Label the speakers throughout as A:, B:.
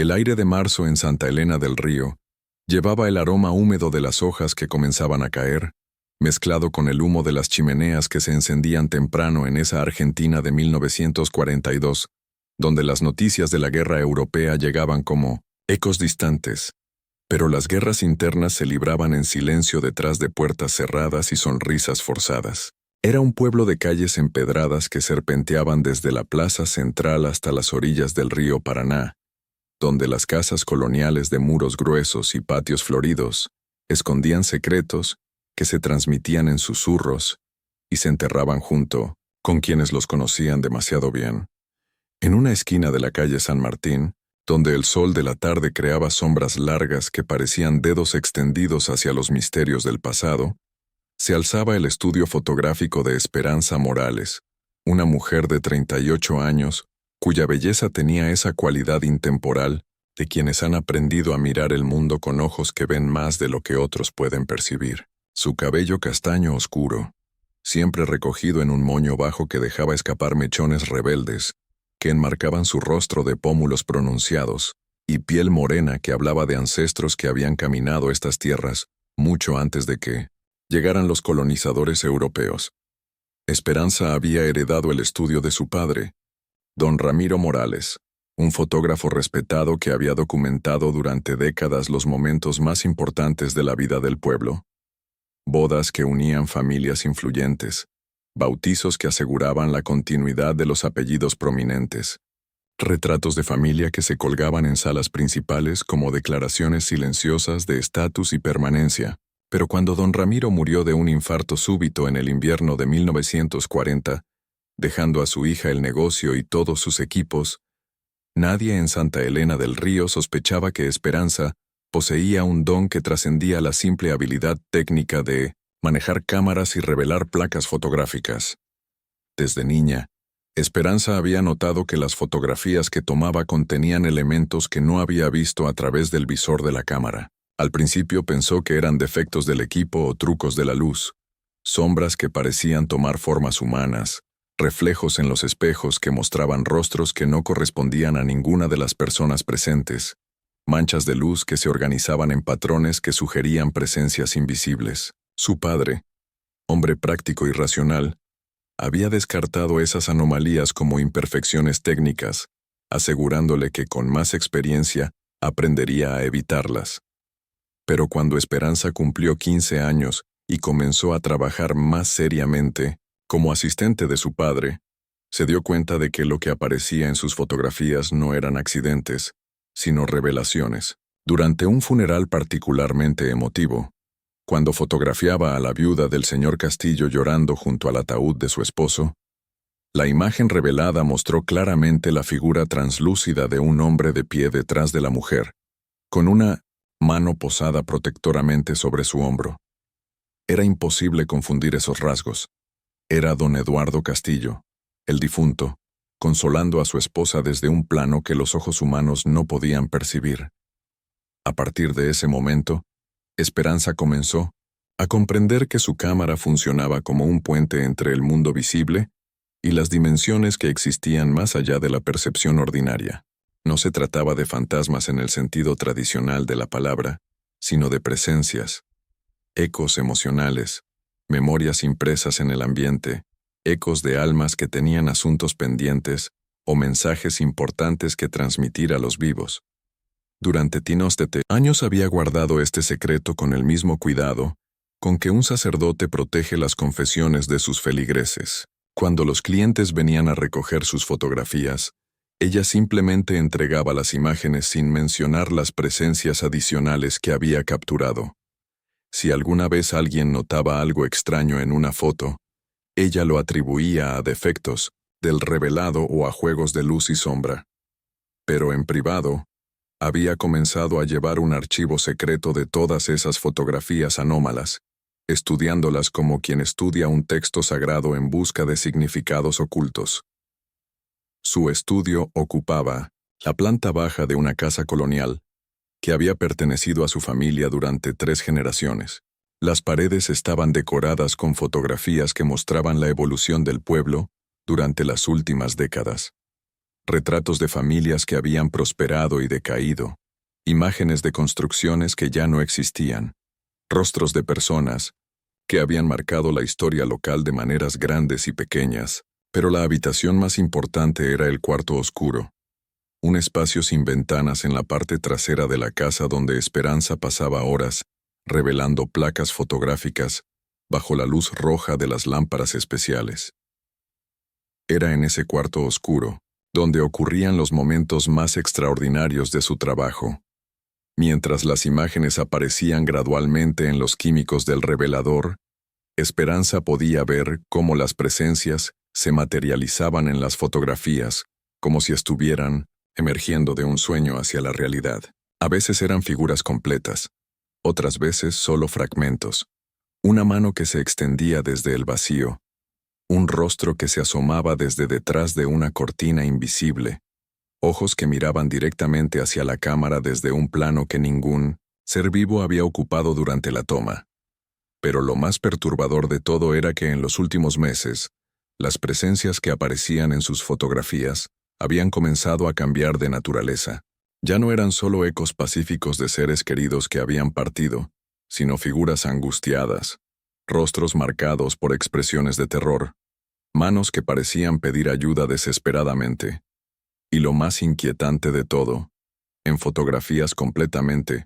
A: El aire de marzo en Santa Elena del Río llevaba el aroma húmedo de las hojas que comenzaban a caer, mezclado con el humo de las chimeneas que se encendían temprano en esa Argentina de 1942, donde las noticias de la guerra europea llegaban como ecos distantes. Pero las guerras internas se libraban en silencio detrás de puertas cerradas y sonrisas forzadas. Era un pueblo de calles empedradas que serpenteaban desde la plaza central hasta las orillas del río Paraná, donde las casas coloniales de muros gruesos y patios floridos escondían secretos que se transmitían en susurros y se enterraban junto con quienes los conocían demasiado bien. En una esquina de la calle San Martín, donde el sol de la tarde creaba sombras largas que parecían dedos extendidos hacia los misterios del pasado, se alzaba el estudio fotográfico de Esperanza Morales, una mujer de 38 años, cuya belleza tenía esa cualidad intemporal de quienes han aprendido a mirar el mundo con ojos que ven más de lo que otros pueden percibir. Su cabello castaño oscuro, siempre recogido en un moño bajo que dejaba escapar mechones rebeldes, que enmarcaban su rostro de pómulos pronunciados, y piel morena que hablaba de ancestros que habían caminado estas tierras mucho antes de que llegaran los colonizadores europeos. Esperanza había heredado el estudio de su padre, don Ramiro Morales, un fotógrafo respetado que había documentado durante décadas los momentos más importantes de la vida del pueblo. Bodas que unían familias influyentes, bautizos que aseguraban la continuidad de los apellidos prominentes, retratos de familia que se colgaban en salas principales como declaraciones silenciosas de estatus y permanencia. Pero cuando don Ramiro murió de un infarto súbito en el invierno de 1940, dejando a su hija el negocio y todos sus equipos, nadie en Santa Elena del Río sospechaba que Esperanza poseía un don que trascendía la simple habilidad técnica de manejar cámaras y revelar placas fotográficas. Desde niña, Esperanza había notado que las fotografías que tomaba contenían elementos que no había visto a través del visor de la cámara. Al principio pensó que eran defectos del equipo o trucos de la luz, sombras que parecían tomar formas humanas, reflejos en los espejos que mostraban rostros que no correspondían a ninguna de las personas presentes, manchas de luz que se organizaban en patrones que sugerían presencias invisibles. Su padre, hombre práctico y racional, había descartado esas anomalías como imperfecciones técnicas, asegurándole que con más experiencia aprendería a evitarlas. Pero cuando Esperanza cumplió 15 años y comenzó a trabajar más seriamente, como asistente de su padre, se dio cuenta de que lo que aparecía en sus fotografías no eran accidentes, sino revelaciones. Durante un funeral particularmente emotivo, cuando fotografiaba a la viuda del señor Castillo llorando junto al ataúd de su esposo, la imagen revelada mostró claramente la figura translúcida de un hombre de pie detrás de la mujer, con una mano posada protectoramente sobre su hombro. Era imposible confundir esos rasgos. Era don Eduardo Castillo, el difunto, consolando a su esposa desde un plano que los ojos humanos no podían percibir. A partir de ese momento, Esperanza comenzó a comprender que su cámara funcionaba como un puente entre el mundo visible y las dimensiones que existían más allá de la percepción ordinaria. No se trataba de fantasmas en el sentido tradicional de la palabra, sino de presencias, ecos emocionales, memorias impresas en el ambiente, ecos de almas que tenían asuntos pendientes o mensajes importantes que transmitir a los vivos. Durante años había guardado este secreto con el mismo cuidado con que un sacerdote protege las confesiones de sus feligreses. Cuando los clientes venían a recoger sus fotografías, ella simplemente entregaba las imágenes sin mencionar las presencias adicionales que había capturado. Si alguna vez alguien notaba algo extraño en una foto, ella lo atribuía a defectos del revelado o a juegos de luz y sombra. Pero en privado, había comenzado a llevar un archivo secreto de todas esas fotografías anómalas, estudiándolas como quien estudia un texto sagrado en busca de significados ocultos. Su estudio ocupaba la planta baja de una casa colonial que había pertenecido a su familia durante 3 generaciones. Las paredes estaban decoradas con fotografías que mostraban la evolución del pueblo durante las últimas décadas. retratos de familias que habían prosperado y decaído, imágenes de construcciones que ya no existían, rostros de personas que habían marcado la historia local de maneras grandes y pequeñas, pero la habitación más importante era el cuarto oscuro, un espacio sin ventanas en la parte trasera de la casa donde Esperanza pasaba horas revelando placas fotográficas bajo la luz roja de las lámparas especiales. Era en ese cuarto oscuro donde ocurrían los momentos más extraordinarios de su trabajo. Mientras las imágenes aparecían gradualmente en los químicos del revelador, Esperanza podía ver cómo las presencias se materializaban en las fotografías, como si estuvieran emergiendo de un sueño hacia la realidad. A veces eran figuras completas, otras veces solo fragmentos. Una mano que se extendía desde el vacío, un rostro que se asomaba desde detrás de una cortina invisible, ojos que miraban directamente hacia la cámara desde un plano que ningún ser vivo había ocupado durante la toma. Pero lo más perturbador de todo era que en los últimos meses, las presencias que aparecían en sus fotografías habían comenzado a cambiar de naturaleza. Ya no eran solo ecos pacíficos de seres queridos que habían partido, sino figuras angustiadas, rostros marcados por expresiones de terror, manos que parecían pedir ayuda desesperadamente. Y lo más inquietante de todo, en fotografías completamente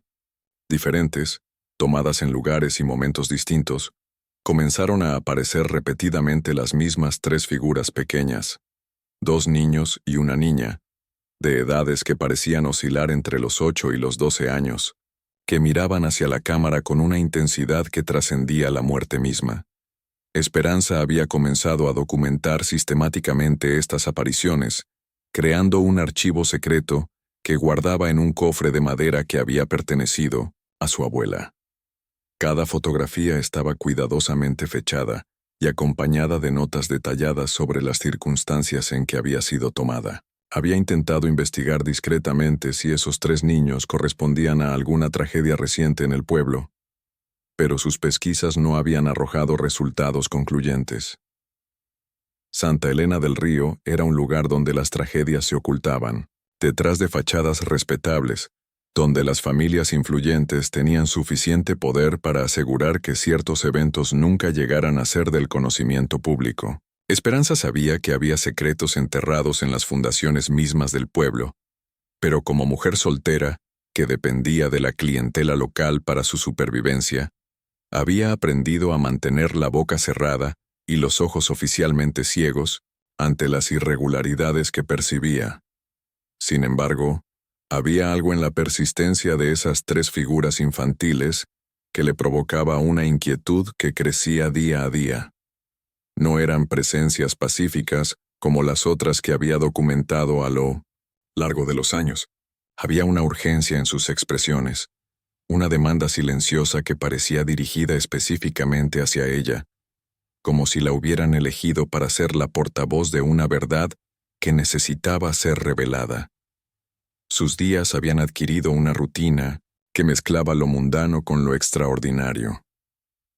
A: diferentes, tomadas en lugares y momentos distintos, comenzaron a aparecer repetidamente las mismas tres figuras pequeñas, dos niños y una niña, de edades que parecían oscilar entre los 8 y los 12 años, que miraban hacia la cámara con una intensidad que trascendía la muerte misma. Esperanza había comenzado a documentar sistemáticamente estas apariciones, creando un archivo secreto que guardaba en un cofre de madera que había pertenecido a su abuela. Cada fotografía estaba cuidadosamente fechada y acompañada de notas detalladas sobre las circunstancias en que había sido tomada. Había intentado investigar discretamente si esos tres niños correspondían a alguna tragedia reciente en el pueblo, pero sus pesquisas no habían arrojado resultados concluyentes. Santa Elena del Río era un lugar donde las tragedias se ocultaban, detrás de fachadas respetables, donde las familias influyentes tenían suficiente poder para asegurar que ciertos eventos nunca llegaran a ser del conocimiento público. Esperanza sabía que había secretos enterrados en las fundaciones mismas del pueblo, pero como mujer soltera, que dependía de la clientela local para su supervivencia, había aprendido a mantener la boca cerrada y los ojos oficialmente ciegos ante las irregularidades que percibía. Sin embargo, había algo en la persistencia de esas tres figuras infantiles que le provocaba una inquietud que crecía día a día. No eran presencias pacíficas como las otras que había documentado a lo largo de los años. Había una urgencia en sus expresiones, una demanda silenciosa que parecía dirigida específicamente hacia ella, como si la hubieran elegido para ser la portavoz de una verdad que necesitaba ser revelada. Sus días habían adquirido una rutina que mezclaba lo mundano con lo extraordinario.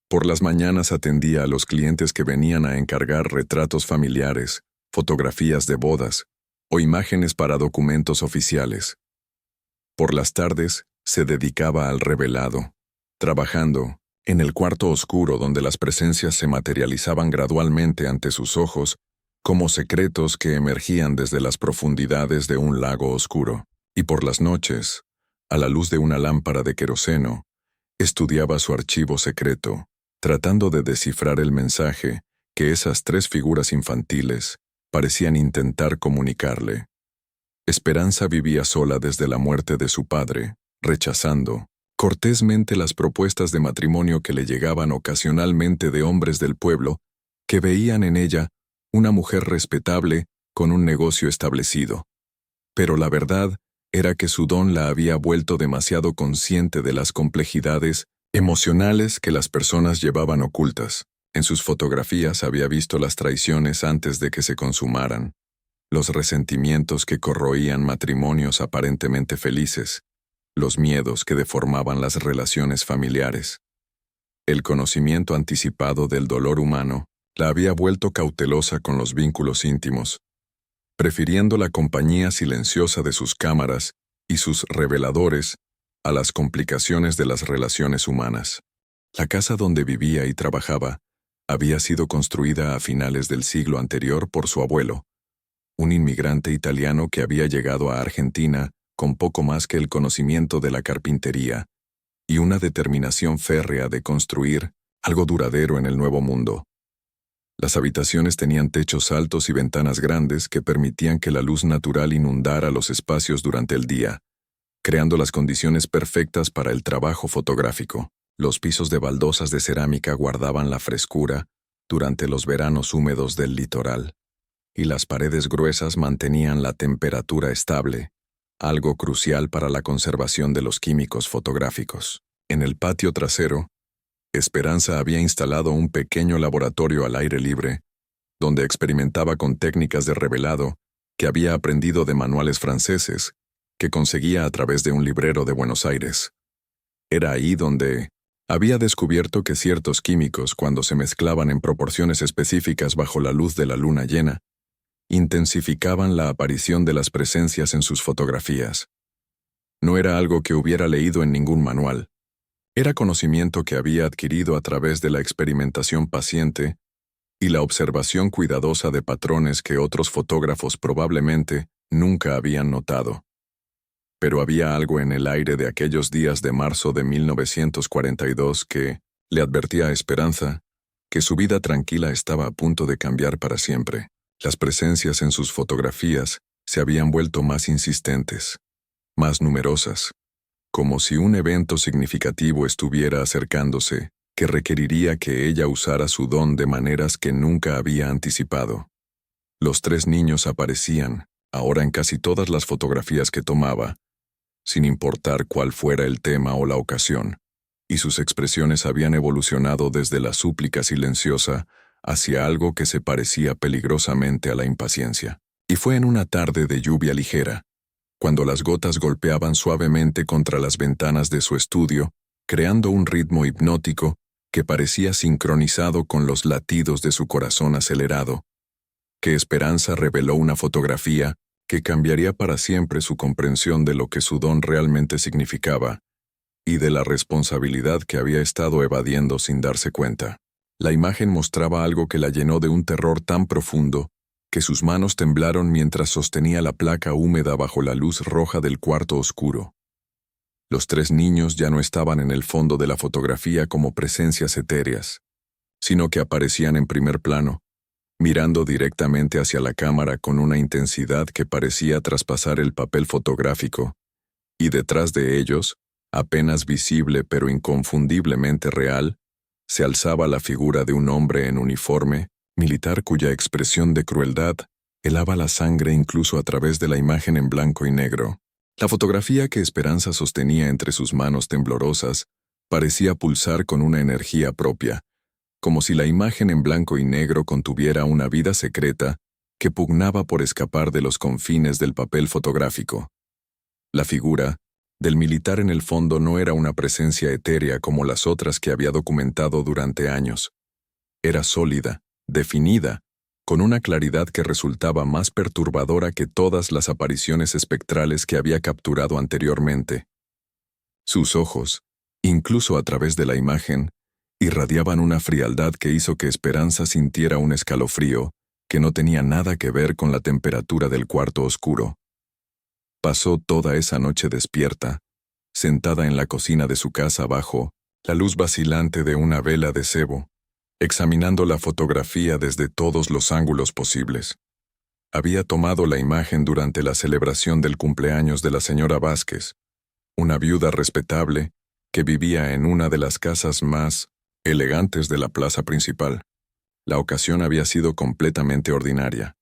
A: Por las mañanas atendía a los clientes que venían a encargar retratos familiares, fotografías de bodas o imágenes para documentos oficiales. Por las tardes se dedicaba al revelado, trabajando en el cuarto oscuro donde las presencias se materializaban gradualmente ante sus ojos como secretos que emergían desde las profundidades de un lago oscuro. Y por las noches, a la luz de una lámpara de queroseno, estudiaba su archivo secreto, tratando de descifrar el mensaje que esas tres figuras infantiles parecían intentar comunicarle. Esperanza vivía sola desde la muerte de su padre, rechazando cortésmente las propuestas de matrimonio que le llegaban ocasionalmente de hombres del pueblo que veían en ella una mujer respetable con un negocio establecido. Pero la verdad era que su don la había vuelto demasiado consciente de las complejidades emocionales que las personas llevaban ocultas. En sus fotografías había visto las traiciones antes de que se consumaran, los resentimientos que corroían matrimonios aparentemente felices, los miedos que deformaban las relaciones familiares. El conocimiento anticipado del dolor humano la había vuelto cautelosa con los vínculos íntimos, prefiriendo la compañía silenciosa de sus cámaras y sus reveladores a las complicaciones de las relaciones humanas. La casa donde vivía y trabajaba había sido construida a finales del siglo anterior por su abuelo, un inmigrante italiano que había llegado a Argentina con poco más que el conocimiento de la carpintería y una determinación férrea de construir algo duradero en el Nuevo Mundo. Las habitaciones tenían techos altos y ventanas grandes que permitían que la luz natural inundara los espacios durante el día, creando las condiciones perfectas para el trabajo fotográfico. Los pisos de baldosas de cerámica guardaban la frescura durante los veranos húmedos del litoral, y las paredes gruesas mantenían la temperatura estable, algo crucial para la conservación de los químicos fotográficos. En el patio trasero, Esperanza había instalado un pequeño laboratorio al aire libre, donde experimentaba con técnicas de revelado que había aprendido de manuales franceses, que conseguía a través de un librero de Buenos Aires. Era ahí donde había descubierto que ciertos químicos, cuando se mezclaban en proporciones específicas bajo la luz de la luna llena, intensificaban la aparición de las presencias en sus fotografías. No era algo que hubiera leído en ningún manual. Era conocimiento que había adquirido a través de la experimentación paciente y la observación cuidadosa de patrones que otros fotógrafos probablemente nunca habían notado. Pero había algo en el aire de aquellos días de marzo de 1942 que le advertía a Esperanza que su vida tranquila estaba a punto de cambiar para siempre. Las presencias en sus fotografías se habían vuelto más insistentes, más numerosas, como si un evento significativo estuviera acercándose, que requeriría que ella usara su don de maneras que nunca había anticipado. Los 3 niños aparecían, ahora en casi todas las fotografías que tomaba, sin importar cuál fuera el tema o la ocasión, y sus expresiones habían evolucionado desde la súplica silenciosa hacia algo que se parecía peligrosamente a la impaciencia. Y fue en una tarde de lluvia ligera, cuando las gotas golpeaban suavemente contra las ventanas de su estudio, creando un ritmo hipnótico que parecía sincronizado con los latidos de su corazón acelerado, que Esperanza reveló una fotografía que cambiaría para siempre su comprensión de lo que su don realmente significaba y de la responsabilidad que había estado evadiendo sin darse cuenta. La imagen mostraba algo que la llenó de un terror tan profundo que sus manos temblaron mientras sostenía la placa húmeda bajo la luz roja del cuarto oscuro. Los 3 niños ya no estaban en el fondo de la fotografía como presencias etéreas, sino que aparecían en primer plano, mirando directamente hacia la cámara con una intensidad que parecía traspasar el papel fotográfico, y detrás de ellos, apenas visible pero inconfundiblemente real, se alzaba la figura de un hombre en uniforme militar cuya expresión de crueldad helaba la sangre incluso a través de la imagen en blanco y negro. La fotografía que Esperanza sostenía entre sus manos temblorosas parecía pulsar con una energía propia, como si la imagen en blanco y negro contuviera una vida secreta que pugnaba por escapar de los confines del papel fotográfico. La figura del militar en el fondo no era una presencia etérea como las otras que había documentado durante años. Era sólida, definida, con una claridad que resultaba más perturbadora que todas las apariciones espectrales que había capturado anteriormente. Sus ojos, incluso a través de la imagen, irradiaban una frialdad que hizo que Esperanza sintiera un escalofrío que no tenía nada que ver con la temperatura del cuarto oscuro. Pasó toda esa noche despierta, sentada en la cocina de su casa bajo la luz vacilante de una vela de cebo, examinando la fotografía desde todos los ángulos posibles. Había tomado la imagen durante la celebración del cumpleaños de la señora Vázquez, una viuda respetable que vivía en una de las casas más elegantes de la plaza principal. La ocasión había sido completamente ordinaria.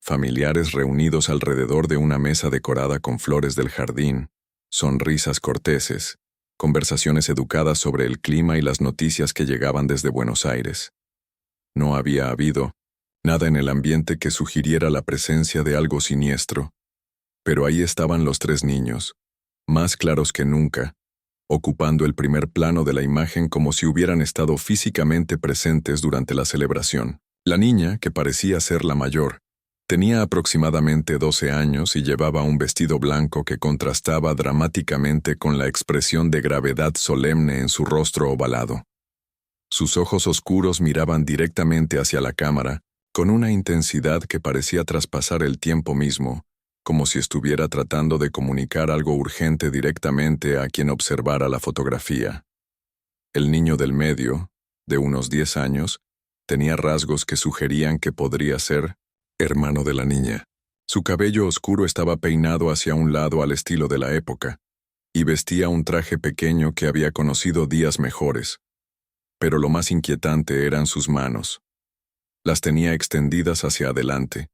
A: Familiares reunidos alrededor de una mesa decorada con flores del jardín, sonrisas corteses, conversaciones educadas sobre el clima y las noticias que llegaban desde Buenos Aires. No había habido nada en el ambiente que sugiriera la presencia de algo siniestro, pero ahí estaban los 3 niños, más claros que nunca, ocupando el primer plano de la imagen como si hubieran estado físicamente presentes durante la celebración. La niña, que parecía ser la mayor, Tenía aproximadamente 12 años y llevaba un vestido blanco que contrastaba dramáticamente con la expresión de gravedad solemne en su rostro ovalado. Sus ojos oscuros miraban directamente hacia la cámara, con una intensidad que parecía traspasar el tiempo mismo, como si estuviera tratando de comunicar algo urgente directamente a quien observara la fotografía. El niño del medio, de unos 10 años, tenía rasgos que sugerían que podría ser hermano de la niña. Su cabello oscuro estaba peinado hacia un lado al estilo de la época, y vestía un traje pequeño que había conocido días mejores. Pero lo más inquietante eran sus manos. Las tenía extendidas hacia adelante,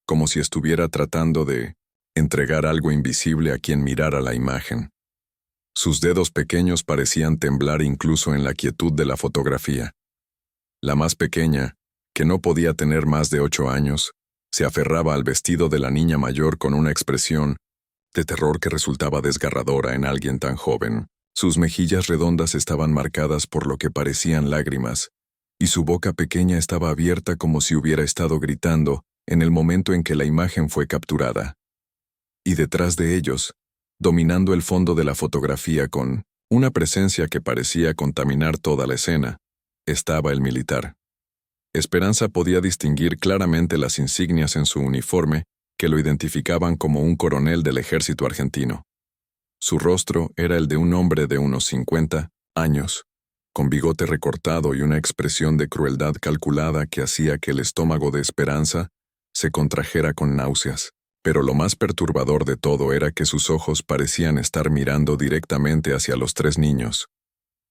A: como si estuviera tratando de entregar algo invisible a quien mirara la imagen. Sus dedos pequeños parecían temblar incluso en la quietud de la fotografía. La más pequeña, que no podía tener más de 8 años, se aferraba al vestido de la niña mayor con una expresión de terror que resultaba desgarradora en alguien tan joven. Sus mejillas redondas estaban marcadas por lo que parecían lágrimas, y su boca pequeña estaba abierta como si hubiera estado gritando en el momento en que la imagen fue capturada. Y detrás de ellos, dominando el fondo de la fotografía con una presencia que parecía contaminar toda la escena, estaba el militar. Esperanza podía distinguir claramente las insignias en su uniforme que lo identificaban como un coronel del ejército argentino. Su rostro era el de un hombre de unos 50 años, con bigote recortado y una expresión de crueldad calculada que hacía que el estómago de Esperanza se contrajera con náuseas. Pero lo más perturbador de todo era que sus ojos parecían estar mirando directamente hacia los 3 niños,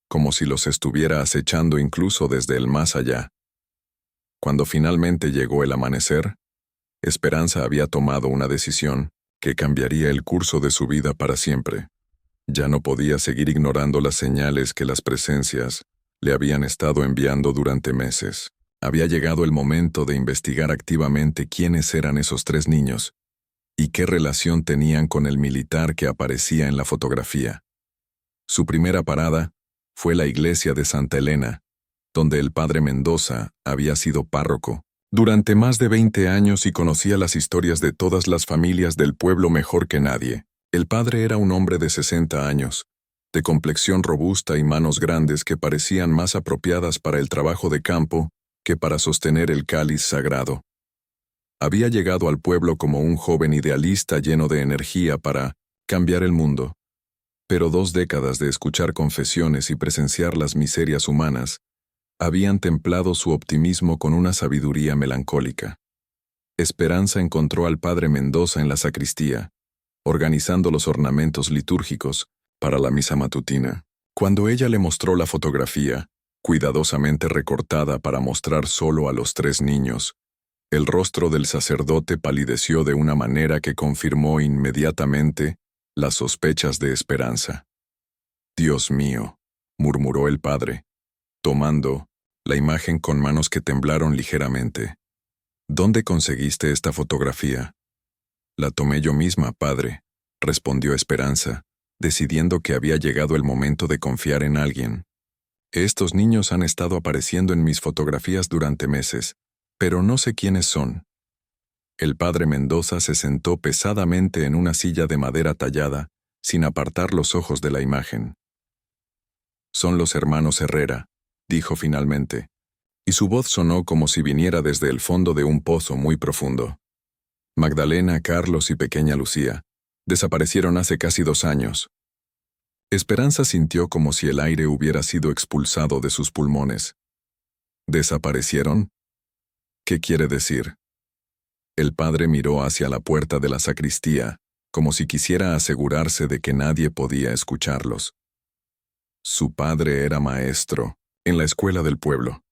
A: como si los estuviera acechando incluso desde el más allá. Cuando finalmente llegó el amanecer, Esperanza había tomado una decisión que cambiaría el curso de su vida para siempre. Ya no podía seguir ignorando las señales que las presencias le habían estado enviando durante meses. Había llegado el momento de investigar activamente quiénes eran esos 3 niños y qué relación tenían con el militar que aparecía en la fotografía. Su primera parada fue la iglesia de Santa Elena, donde el padre Mendoza había sido párroco durante más de 20 años y conocía las historias de todas las familias del pueblo mejor que nadie. El padre era un hombre de 60 años, de complexión robusta y manos grandes que parecían más apropiadas para el trabajo de campo que para sostener el cáliz sagrado. Había llegado al pueblo como un joven idealista lleno de energía para cambiar el mundo, pero 2 décadas de escuchar confesiones y presenciar las miserias humanas habían templado su optimismo con una sabiduría melancólica. Esperanza encontró al padre Mendoza en la sacristía, organizando los ornamentos litúrgicos para la misa matutina. Cuando ella le mostró la fotografía, cuidadosamente recortada para mostrar solo a los 3 niños, el rostro del sacerdote palideció de una manera que confirmó inmediatamente las sospechas de Esperanza. «Dios mío», murmuró el padre, tomando la imagen con manos que temblaron ligeramente. «¿Dónde conseguiste esta fotografía?» «La tomé yo misma, padre», respondió Esperanza, decidiendo que había llegado el momento de confiar en alguien. «Estos niños han estado apareciendo en mis fotografías durante meses, pero no sé quiénes son». El padre Mendoza se sentó pesadamente en una silla de madera tallada, sin apartar los ojos de la imagen. «Son los hermanos Herrera», dijo finalmente, y su voz sonó como si viniera desde el fondo de un pozo muy profundo. «Magdalena, Carlos y pequeña Lucía desaparecieron hace casi 2 años». Esperanza sintió como si el aire hubiera sido expulsado de sus pulmones. «¿Desaparecieron? ¿Qué quiere decir?» El padre miró hacia la puerta de la sacristía, como si quisiera asegurarse de que nadie podía escucharlos. Su padre era maestro en la escuela del pueblo.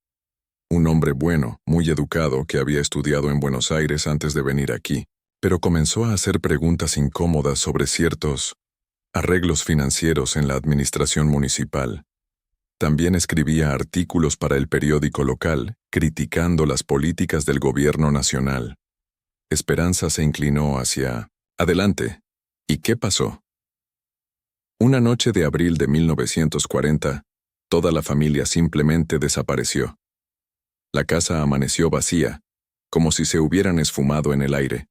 A: Un hombre bueno, muy educado, que había estudiado en Buenos Aires antes de venir aquí, pero comenzó a hacer preguntas incómodas sobre ciertos arreglos financieros en la administración municipal. También escribía artículos para el periódico local, criticando las políticas del gobierno nacional. Esperanza se inclinó hacia adelante. ¿Y qué pasó? Una noche de abril de 1940, toda la familia simplemente desapareció. La casa amaneció vacía, como si se hubieran esfumado en el aire.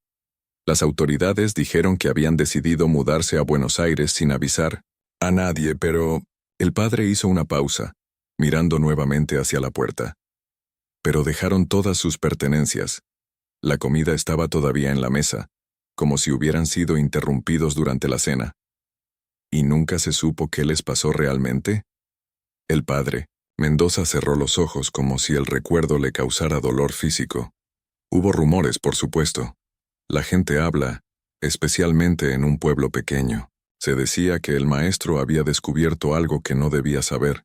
A: Las autoridades dijeron que habían decidido mudarse a Buenos Aires sin avisar a nadie, pero el padre hizo una pausa, mirando nuevamente hacia la puerta. Pero dejaron todas sus pertenencias. La comida estaba todavía en la mesa, como si hubieran sido interrumpidos durante la cena. ¿Y nunca se supo qué les pasó realmente? El padre, Mendoza, cerró los ojos como si el recuerdo le causara dolor físico. Hubo rumores, por supuesto. La gente habla, especialmente en un pueblo pequeño. Se decía que el maestro había descubierto algo que no debía saber,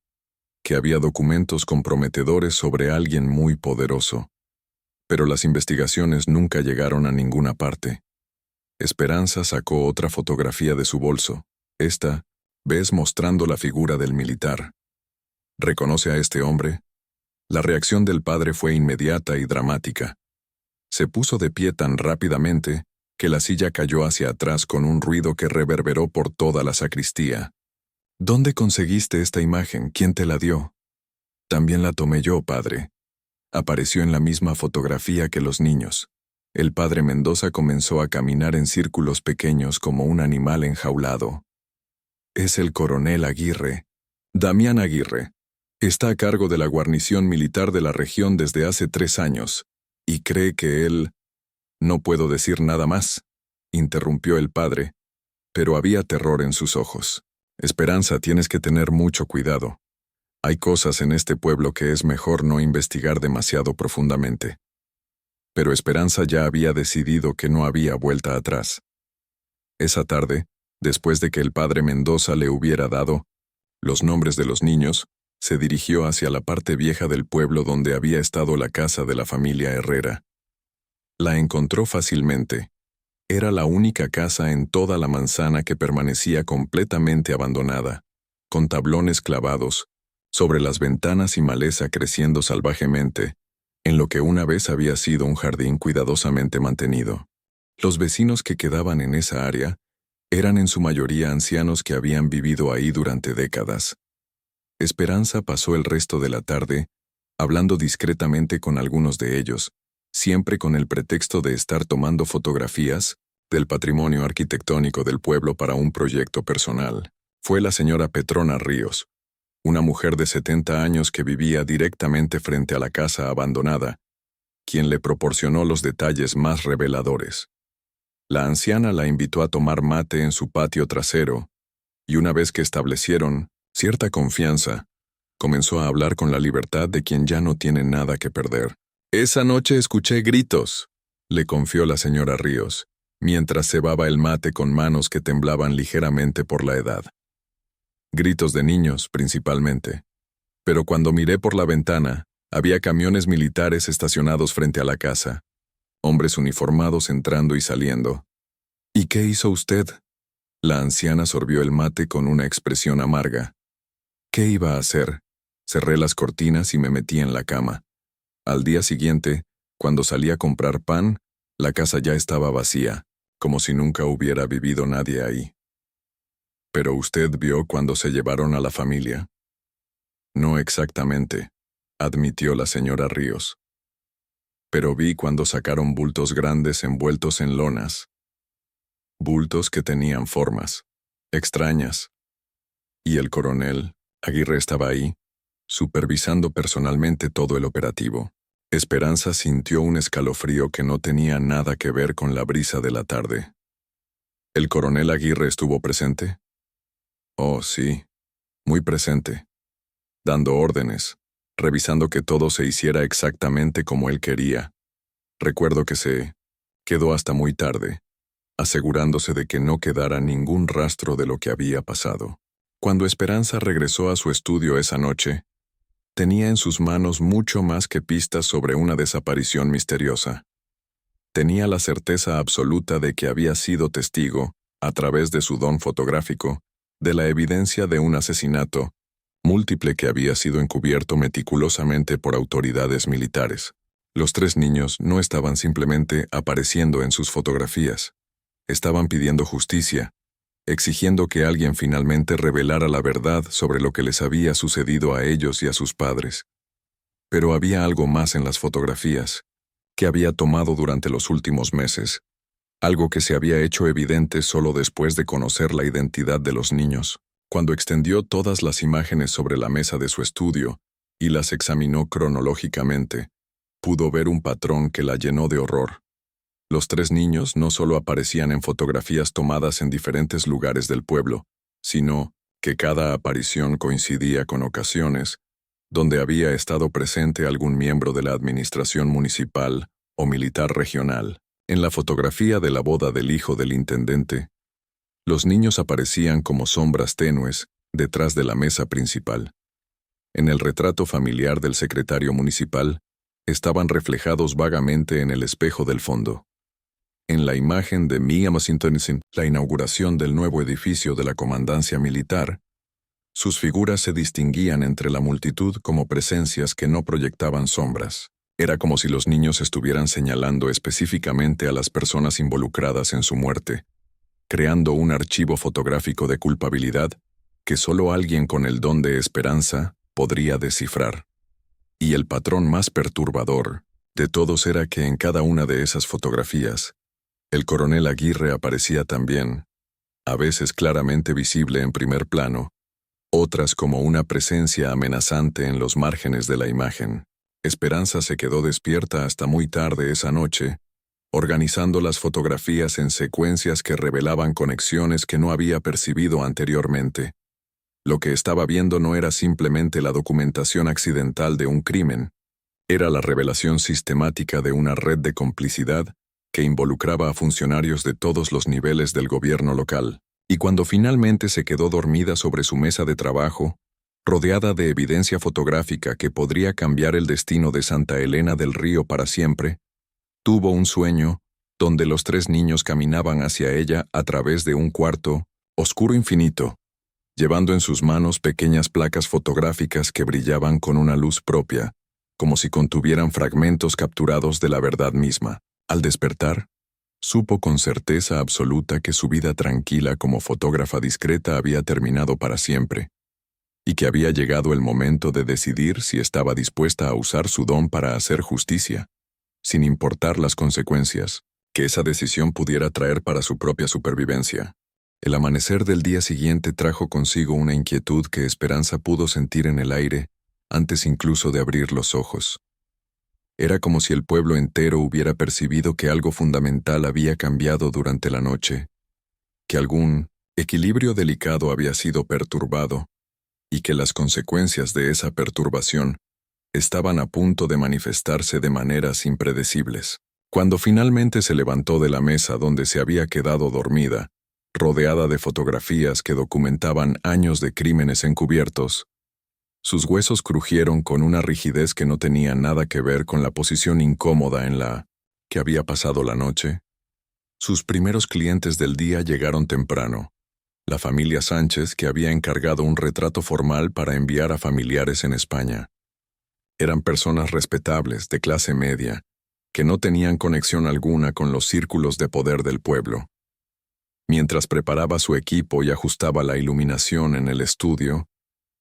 A: que había documentos comprometedores sobre alguien muy poderoso. Pero las investigaciones nunca llegaron a ninguna parte. Esperanza sacó otra fotografía de su bolso. Esta vez mostrando la figura del militar. ¿Reconoce a este hombre? La reacción del padre fue inmediata y dramática. Se puso de pie tan rápidamente que la silla cayó hacia atrás con un ruido que reverberó por toda la sacristía. ¿Dónde conseguiste esta imagen? ¿Quién te la dio? También la tomé yo, padre. Apareció en la misma fotografía que los niños. El padre Mendoza comenzó a caminar en círculos pequeños como un animal enjaulado. Es el coronel Aguirre, Damián Aguirre. Está a cargo de la guarnición militar de la región desde hace 3 años, y cree que él... No puedo decir nada más, interrumpió el padre, pero había terror en sus ojos. Esperanza, tienes que tener mucho cuidado. Hay cosas en este pueblo que es mejor no investigar demasiado profundamente. Pero Esperanza ya había decidido que no había vuelta atrás. Esa tarde, después de que el padre Mendoza le hubiera dado los nombres de los niños, se dirigió hacia la parte vieja del pueblo donde había estado la casa de la familia Herrera. La encontró fácilmente. Era la única casa en toda la manzana que permanecía completamente abandonada, con tablones clavados, sobre las ventanas y maleza creciendo salvajemente, en lo que una vez había sido un jardín cuidadosamente mantenido. Los vecinos que quedaban en esa área eran en su mayoría ancianos que habían vivido ahí durante décadas. Esperanza pasó el resto de la tarde hablando discretamente con algunos de ellos, siempre con el pretexto de estar tomando fotografías del patrimonio arquitectónico del pueblo para un proyecto personal. Fue la señora Petrona Ríos, una mujer de 70 años que vivía directamente frente a la casa abandonada, quien le proporcionó los detalles más reveladores. La anciana la invitó a tomar mate en su patio trasero, y una vez que establecieron cierta confianza, comenzó a hablar con la libertad de quien ya no tiene nada que perder. Esa noche escuché gritos, le confió la señora Ríos, mientras cebaba el mate con manos que temblaban ligeramente por la edad. Gritos de niños, principalmente. Pero cuando miré por la ventana, había camiones militares estacionados frente a la casa, hombres uniformados entrando y saliendo. ¿Y qué hizo usted? La anciana sorbió el mate con una expresión amarga. ¿Qué iba a hacer? Cerré las cortinas y me metí en la cama. Al día siguiente, cuando salí a comprar pan, la casa ya estaba vacía, como si nunca hubiera vivido nadie ahí. ¿Pero usted vio cuando se llevaron a la familia? No exactamente, admitió la señora Ríos. Pero vi cuando sacaron bultos grandes envueltos en lonas. Bultos que tenían formas extrañas. Y el coronel Aguirre estaba ahí, supervisando personalmente todo el operativo. Esperanza sintió un escalofrío que no tenía nada que ver con la brisa de la tarde. ¿El coronel Aguirre estuvo presente? Oh, sí, muy presente, dando órdenes, revisando que todo se hiciera exactamente como él quería. Recuerdo que se quedó hasta muy tarde, asegurándose de que no quedara ningún rastro de lo que había pasado. Cuando Esperanza regresó a su estudio esa noche, tenía en sus manos mucho más que pistas sobre una desaparición misteriosa. Tenía la certeza absoluta de que había sido testigo, a través de su don fotográfico, de la evidencia de un asesinato múltiple que había sido encubierto meticulosamente por autoridades militares. Los 3 niños no estaban simplemente apareciendo en sus fotografías. Estaban pidiendo justicia, exigiendo que alguien finalmente revelara la verdad sobre lo que les había sucedido a ellos y a sus padres. Pero había algo más en las fotografías, que había tomado durante los últimos meses, algo que se había hecho evidente solo después de conocer la identidad de los niños. Cuando extendió todas las imágenes sobre la mesa de su estudio y las examinó cronológicamente, pudo ver un patrón que la llenó de horror. Los 3 niños no solo aparecían en fotografías tomadas en diferentes lugares del pueblo, sino que cada aparición coincidía con ocasiones donde había estado presente algún miembro de la administración municipal o militar regional. En la fotografía de la boda del hijo del intendente, los niños aparecían como sombras tenues detrás de la mesa principal. En el retrato familiar del secretario municipal, estaban reflejados vagamente en el espejo del fondo. En la imagen de Mia Masintonisen, la inauguración del nuevo edificio de la comandancia militar, sus figuras se distinguían entre la multitud como presencias que no proyectaban sombras. Era como si los niños estuvieran señalando específicamente a las personas involucradas en su muerte, creando un archivo fotográfico de culpabilidad que solo alguien con el don de esperanza podría descifrar. Y el patrón más perturbador de todos era que en cada una de esas fotografías, el coronel Aguirre aparecía también, a veces claramente visible en primer plano, otras como una presencia amenazante en los márgenes de la imagen. Esperanza se quedó despierta hasta muy tarde esa noche, organizando las fotografías en secuencias que revelaban conexiones que no había percibido anteriormente. Lo que estaba viendo no era simplemente la documentación accidental de un crimen, era la revelación sistemática de una red de complicidad que involucraba a funcionarios de todos los niveles del gobierno local. Y cuando finalmente se quedó dormida sobre su mesa de trabajo, rodeada de evidencia fotográfica que podría cambiar el destino de Santa Elena del Río para siempre, tuvo un sueño donde los 3 niños caminaban hacia ella a través de un cuarto oscuro infinito, llevando en sus manos pequeñas placas fotográficas que brillaban con una luz propia, como si contuvieran fragmentos capturados de la verdad misma. Al despertar, supo con certeza absoluta que su vida tranquila como fotógrafa discreta había terminado para siempre, y que había llegado el momento de decidir si estaba dispuesta a usar su don para hacer justicia, sin importar las consecuencias que esa decisión pudiera traer para su propia supervivencia. El amanecer del día siguiente trajo consigo una inquietud que Esperanza pudo sentir en el aire antes incluso de abrir los ojos. Era como si el pueblo entero hubiera percibido que algo fundamental había cambiado durante la noche, que algún equilibrio delicado había sido perturbado, y que las consecuencias de esa perturbación estaban a punto de manifestarse de maneras impredecibles. Cuando finalmente se levantó de la mesa donde se había quedado dormida, rodeada de fotografías que documentaban años de crímenes encubiertos, sus huesos crujieron con una rigidez que no tenía nada que ver con la posición incómoda en la que había pasado la noche. Sus primeros clientes del día llegaron temprano, la familia Sánchez, que había encargado un retrato formal para enviar a familiares en España. Eran personas respetables, de clase media, que no tenían conexión alguna con los círculos de poder del pueblo. Mientras preparaba su equipo y ajustaba la iluminación en el estudio,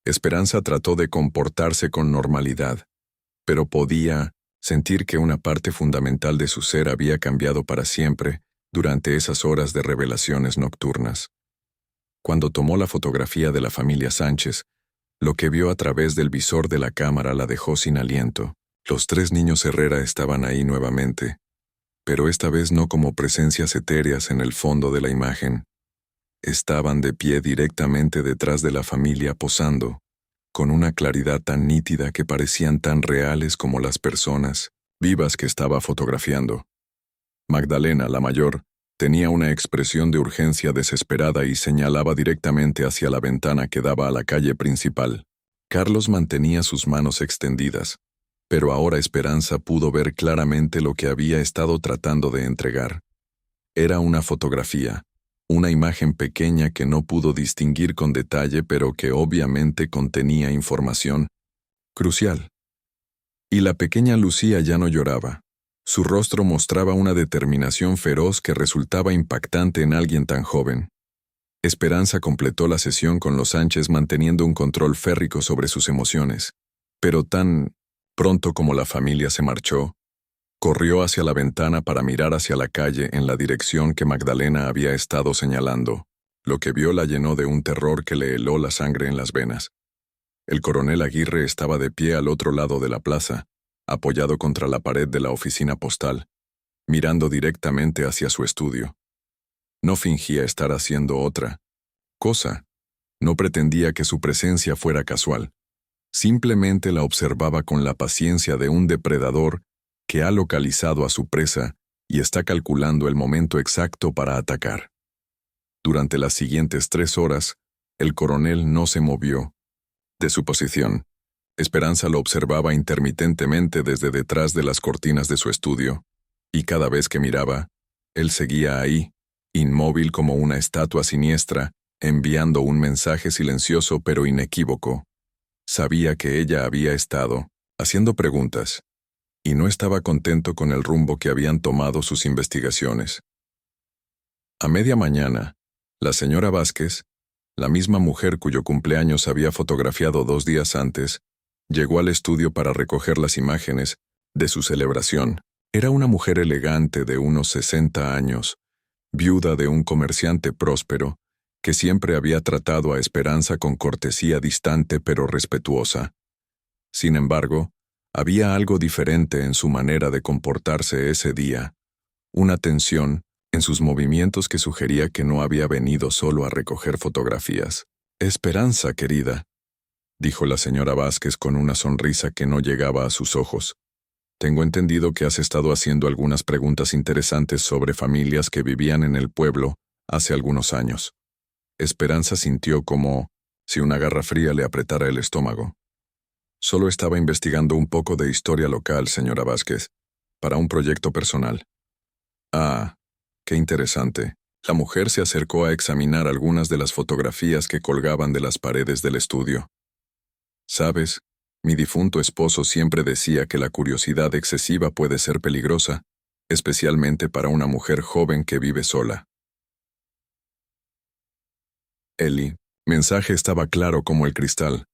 A: Esperanza trató de comportarse con normalidad, pero podía sentir que una parte fundamental de su ser había cambiado para siempre durante esas horas de revelaciones nocturnas. Cuando tomó la fotografía de la familia Sánchez, lo que vio a través del visor de la cámara la dejó sin aliento. Los 3 niños Herrera estaban ahí nuevamente, pero esta vez no como presencias etéreas en el fondo de la imagen. Estaban de pie directamente detrás de la familia posando, con una claridad tan nítida que parecían tan reales como las personas vivas que estaba fotografiando. Magdalena, la mayor, tenía una expresión de urgencia desesperada y señalaba directamente hacia la ventana que daba a la calle principal. Carlos mantenía sus manos extendidas, pero ahora Esperanza pudo ver claramente lo que había estado tratando de entregar. Era una fotografía, una imagen pequeña que no pudo distinguir con detalle, pero que obviamente contenía información crucial. Y la pequeña Lucía ya no lloraba. Su rostro mostraba una determinación feroz que resultaba impactante en alguien tan joven. Esperanza completó la sesión con los Sánchez manteniendo un control férreo sobre sus emociones, pero tan pronto como la familia se marchó, Corrió hacia la ventana para mirar hacia la calle en la dirección que Magdalena había estado señalando. Lo que vio la llenó de un terror que le heló la sangre en las venas. El coronel Aguirre estaba de pie al otro lado de la plaza, apoyado contra la pared de la oficina postal, mirando directamente hacia su estudio. No fingía estar haciendo otra cosa. No pretendía que su presencia fuera casual. Simplemente la observaba con la paciencia de un depredador que ha localizado a su presa y está calculando el momento exacto para atacar. Durante las siguientes 3 horas, el coronel no se movió de su posición. Esperanza lo observaba intermitentemente desde detrás de las cortinas de su estudio, y cada vez que miraba, él seguía ahí, inmóvil como una estatua siniestra, enviando un mensaje silencioso pero inequívoco. Sabía que ella había estado haciendo preguntas, y no estaba contento con el rumbo que habían tomado sus investigaciones. A media mañana, la señora Vázquez, la misma mujer cuyo cumpleaños había fotografiado 2 días antes, llegó al estudio para recoger las imágenes de su celebración. Era una mujer elegante de unos 60 años, viuda de un comerciante próspero, que siempre había tratado a Esperanza con cortesía distante pero respetuosa. Sin embargo, había algo diferente en su manera de comportarse ese día, una tensión en sus movimientos que sugería que no había venido solo a recoger fotografías. «Esperanza, querida», dijo la señora Vázquez con una sonrisa que no llegaba a sus ojos. «Tengo entendido que has estado haciendo algunas preguntas interesantes sobre familias que vivían en el pueblo hace algunos años». Esperanza sintió como si una garra fría le apretara el estómago. «Solo estaba investigando un poco de historia local, señora Vázquez, para un proyecto personal». «Ah, qué interesante». La mujer se acercó a examinar algunas de las fotografías que colgaban de las paredes del estudio. «Sabes, mi difunto esposo siempre decía que la curiosidad excesiva puede ser peligrosa, especialmente para una mujer joven que vive sola». El mensaje estaba claro como el cristal,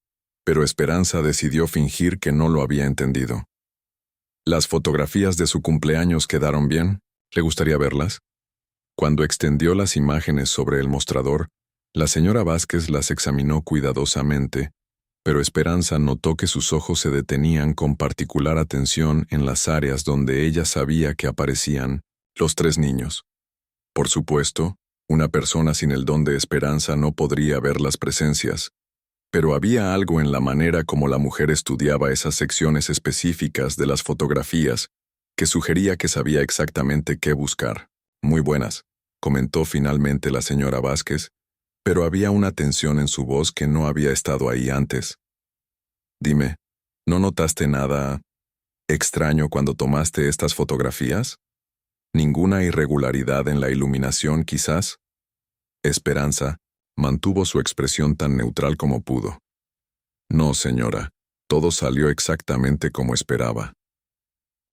A: pero Esperanza decidió fingir que no lo había entendido. «¿Las fotografías de su cumpleaños quedaron bien? ¿Le gustaría verlas?» Cuando extendió las imágenes sobre el mostrador, la señora Vázquez las examinó cuidadosamente, pero Esperanza notó que sus ojos se detenían con particular atención en las áreas donde ella sabía que aparecían los 3 niños. Por supuesto, una persona sin el don de Esperanza no podría ver las presencias, pero había algo en la manera como la mujer estudiaba esas secciones específicas de las fotografías que sugería que sabía exactamente qué buscar. «Muy buenas», comentó finalmente la señora Vázquez, pero había una tensión en su voz que no había estado ahí antes. «Dime, ¿no notaste nada extraño cuando tomaste estas fotografías? ¿Ninguna irregularidad en la iluminación, quizás?» Esperanza mantuvo su expresión tan neutral como pudo. «No, señora, todo salió exactamente como esperaba».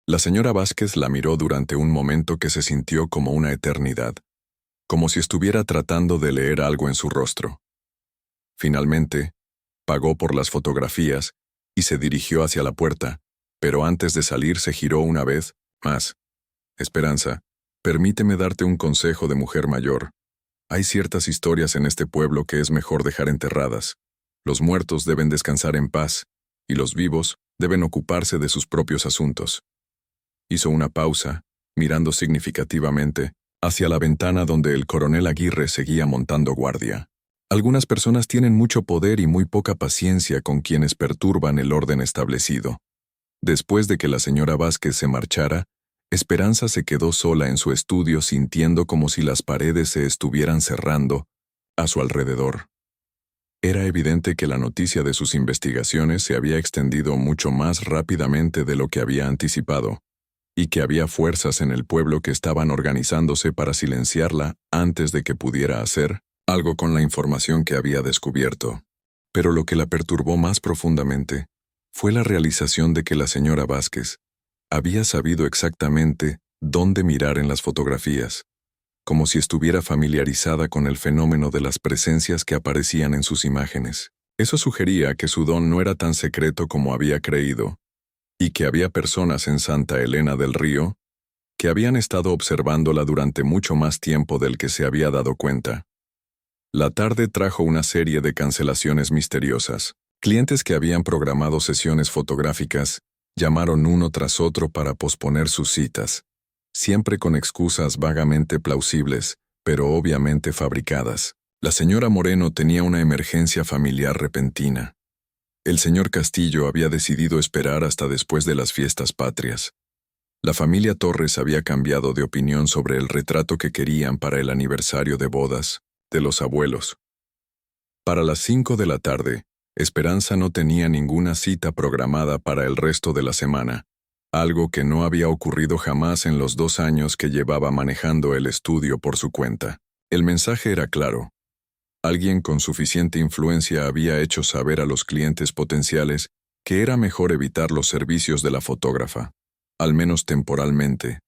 A: La señora Vázquez la miró durante un momento que se sintió como una eternidad, como si estuviera tratando de leer algo en su rostro. Finalmente, pagó por las fotografías y se dirigió hacia la puerta, pero antes de salir se giró una vez más. «Esperanza, permíteme darte un consejo de mujer mayor. Hay ciertas historias en este pueblo que es mejor dejar enterradas. Los muertos deben descansar en paz, y los vivos deben ocuparse de sus propios asuntos». Hizo una pausa, mirando significativamente hacia la ventana donde el coronel Aguirre seguía montando guardia. «Algunas personas tienen mucho poder y muy poca paciencia con quienes perturban el orden establecido». Después de que la señora Vázquez se marchara, Esperanza se quedó sola en su estudio sintiendo como si las paredes se estuvieran cerrando a su alrededor. Era evidente que la noticia de sus investigaciones se había extendido mucho más rápidamente de lo que había anticipado, y que había fuerzas en el pueblo que estaban organizándose para silenciarla antes de que pudiera hacer algo con la información que había descubierto. Pero lo que la perturbó más profundamente fue la realización de que la señora Vázquez había sabido exactamente dónde mirar en las fotografías, como si estuviera familiarizada con el fenómeno de las presencias que aparecían en sus imágenes. Eso sugería que su don no era tan secreto como había creído, y que había personas en Santa Elena del Río que habían estado observándola durante mucho más tiempo del que se había dado cuenta. La tarde trajo una serie de cancelaciones misteriosas. Clientes que habían programado sesiones fotográficas llamaron uno tras otro para posponer sus citas, siempre con excusas vagamente plausibles, pero obviamente fabricadas. La señora Moreno tenía una emergencia familiar repentina. El señor Castillo había decidido esperar hasta después de las fiestas patrias. La familia Torres había cambiado de opinión sobre el retrato que querían para el aniversario de bodas de los abuelos. Para las 5 de la tarde, Esperanza no tenía ninguna cita programada para el resto de la semana, algo que no había ocurrido jamás en los 2 años que llevaba manejando el estudio por su cuenta. El mensaje era claro. Alguien con suficiente influencia había hecho saber a los clientes potenciales que era mejor evitar los servicios de la fotógrafa, al menos temporalmente.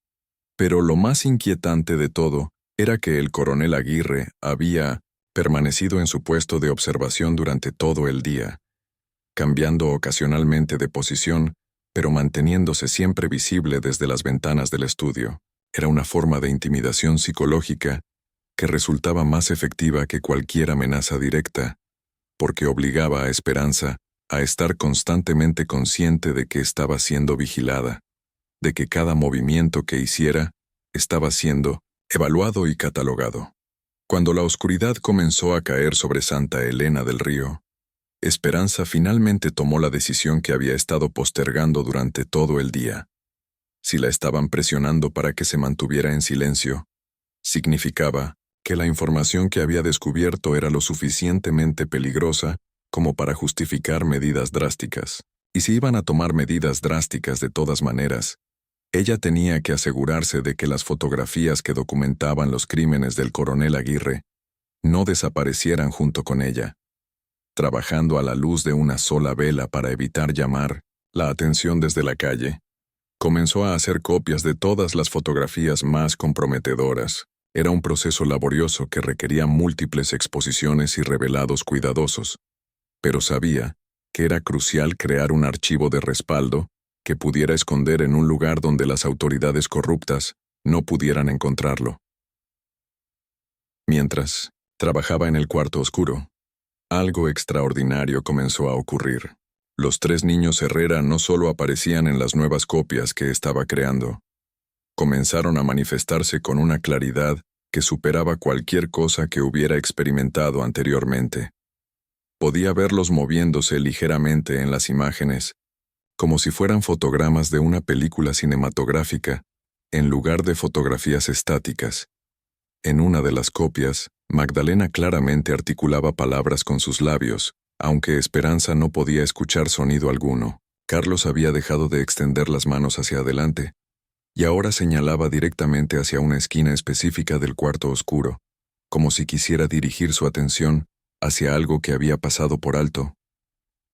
A: Pero lo más inquietante de todo era que el coronel Aguirre había permanecido en su puesto de observación durante todo el día, cambiando ocasionalmente de posición, pero manteniéndose siempre visible desde las ventanas del estudio. Era una forma de intimidación psicológica que resultaba más efectiva que cualquier amenaza directa, porque obligaba a Esperanza a estar constantemente consciente de que estaba siendo vigilada, de que cada movimiento que hiciera estaba siendo evaluado y catalogado. Cuando la oscuridad comenzó a caer sobre Santa Elena del Río, Esperanza finalmente tomó la decisión que había estado postergando durante todo el día. Si la estaban presionando para que se mantuviera en silencio, significaba que la información que había descubierto era lo suficientemente peligrosa como para justificar medidas drásticas. Y si iban a tomar medidas drásticas de todas maneras, ella tenía que asegurarse de que las fotografías que documentaban los crímenes del coronel Aguirre no desaparecieran junto con ella, trabajando a la luz de una sola vela para evitar llamar la atención desde la calle. Comenzó a hacer copias de todas las fotografías más comprometedoras. Era un proceso laborioso que requería múltiples exposiciones y revelados cuidadosos, pero sabía que era crucial crear un archivo de respaldo que pudiera esconder en un lugar donde las autoridades corruptas no pudieran encontrarlo. Mientras trabajaba en el cuarto oscuro, algo extraordinario comenzó a ocurrir. Los 3 niños Herrera no solo aparecían en las nuevas copias que estaba creando, comenzaron a manifestarse con una claridad que superaba cualquier cosa que hubiera experimentado anteriormente. Podía verlos moviéndose ligeramente en las imágenes, como si fueran fotogramas de una película cinematográfica, en lugar de fotografías estáticas. En una de las copias, Magdalena claramente articulaba palabras con sus labios, aunque Esperanza no podía escuchar sonido alguno. Carlos había dejado de extender las manos hacia adelante, y ahora señalaba directamente hacia una esquina específica del cuarto oscuro, como si quisiera dirigir su atención hacia algo que había pasado por alto.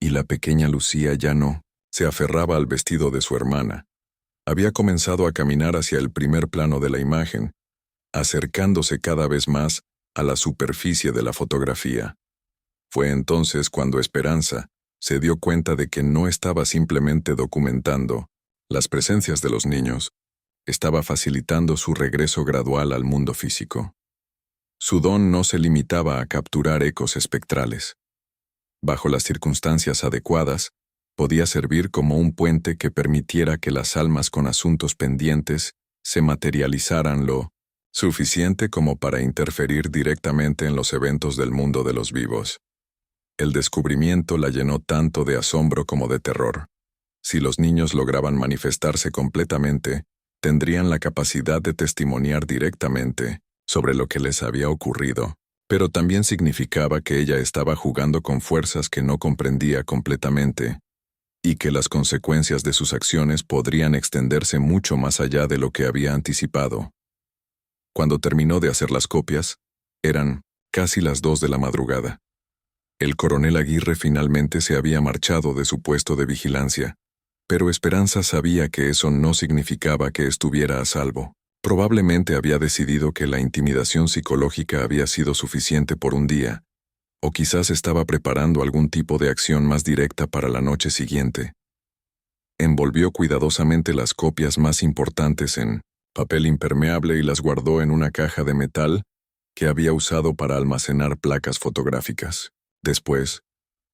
A: Y la pequeña Lucía ya no se aferraba al vestido de su hermana. Había comenzado a caminar hacia el primer plano de la imagen, acercándose cada vez más a la superficie de la fotografía. Fue entonces cuando Esperanza se dio cuenta de que no estaba simplemente documentando las presencias de los niños, estaba facilitando su regreso gradual al mundo físico. Su don no se limitaba a capturar ecos espectrales. Bajo las circunstancias adecuadas, podía servir como un puente que permitiera que las almas con asuntos pendientes se materializaran lo suficiente como para interferir directamente en los eventos del mundo de los vivos. El descubrimiento la llenó tanto de asombro como de terror. Si los niños lograban manifestarse completamente, tendrían la capacidad de testimoniar directamente sobre lo que les había ocurrido, pero también significaba que ella estaba jugando con fuerzas que no comprendía completamente, y que las consecuencias de sus acciones podrían extenderse mucho más allá de lo que había anticipado. Cuando terminó de hacer las copias, eran casi las 2 de la madrugada. El coronel Aguirre finalmente se había marchado de su puesto de vigilancia, pero Esperanza sabía que eso no significaba que estuviera a salvo. Probablemente había decidido que la intimidación psicológica había sido suficiente por un día, o quizás estaba preparando algún tipo de acción más directa para la noche siguiente. Envolvió cuidadosamente las copias más importantes en papel impermeable y las guardó en una caja de metal que había usado para almacenar placas fotográficas. Después,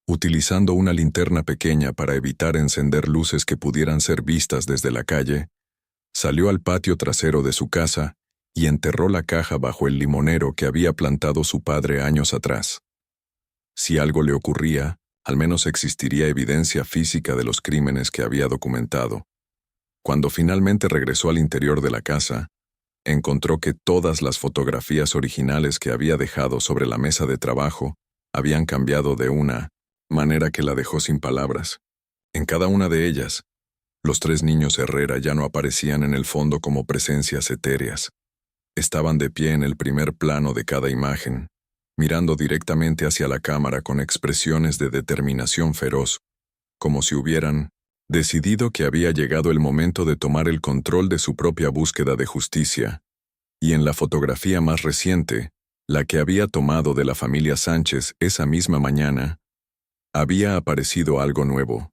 A: utilizando una linterna pequeña para evitar encender luces que pudieran ser vistas desde la calle, salió al patio trasero de su casa y enterró la caja bajo el limonero que había plantado su padre años atrás. Si algo le ocurría, al menos existiría evidencia física de los crímenes que había documentado. Cuando finalmente regresó al interior de la casa, encontró que todas las fotografías originales que había dejado sobre la mesa de trabajo habían cambiado de una manera que la dejó sin palabras. En cada una de ellas, los 3 niños Herrera ya no aparecían en el fondo como presencias etéreas. Estaban de pie en el primer plano de cada imagen, mirando directamente hacia la cámara con expresiones de determinación feroz, como si hubieran decidido que había llegado el momento de tomar el control de su propia búsqueda de justicia. Y en la fotografía más reciente, la que había tomado de la familia Sánchez esa misma mañana, había aparecido algo nuevo.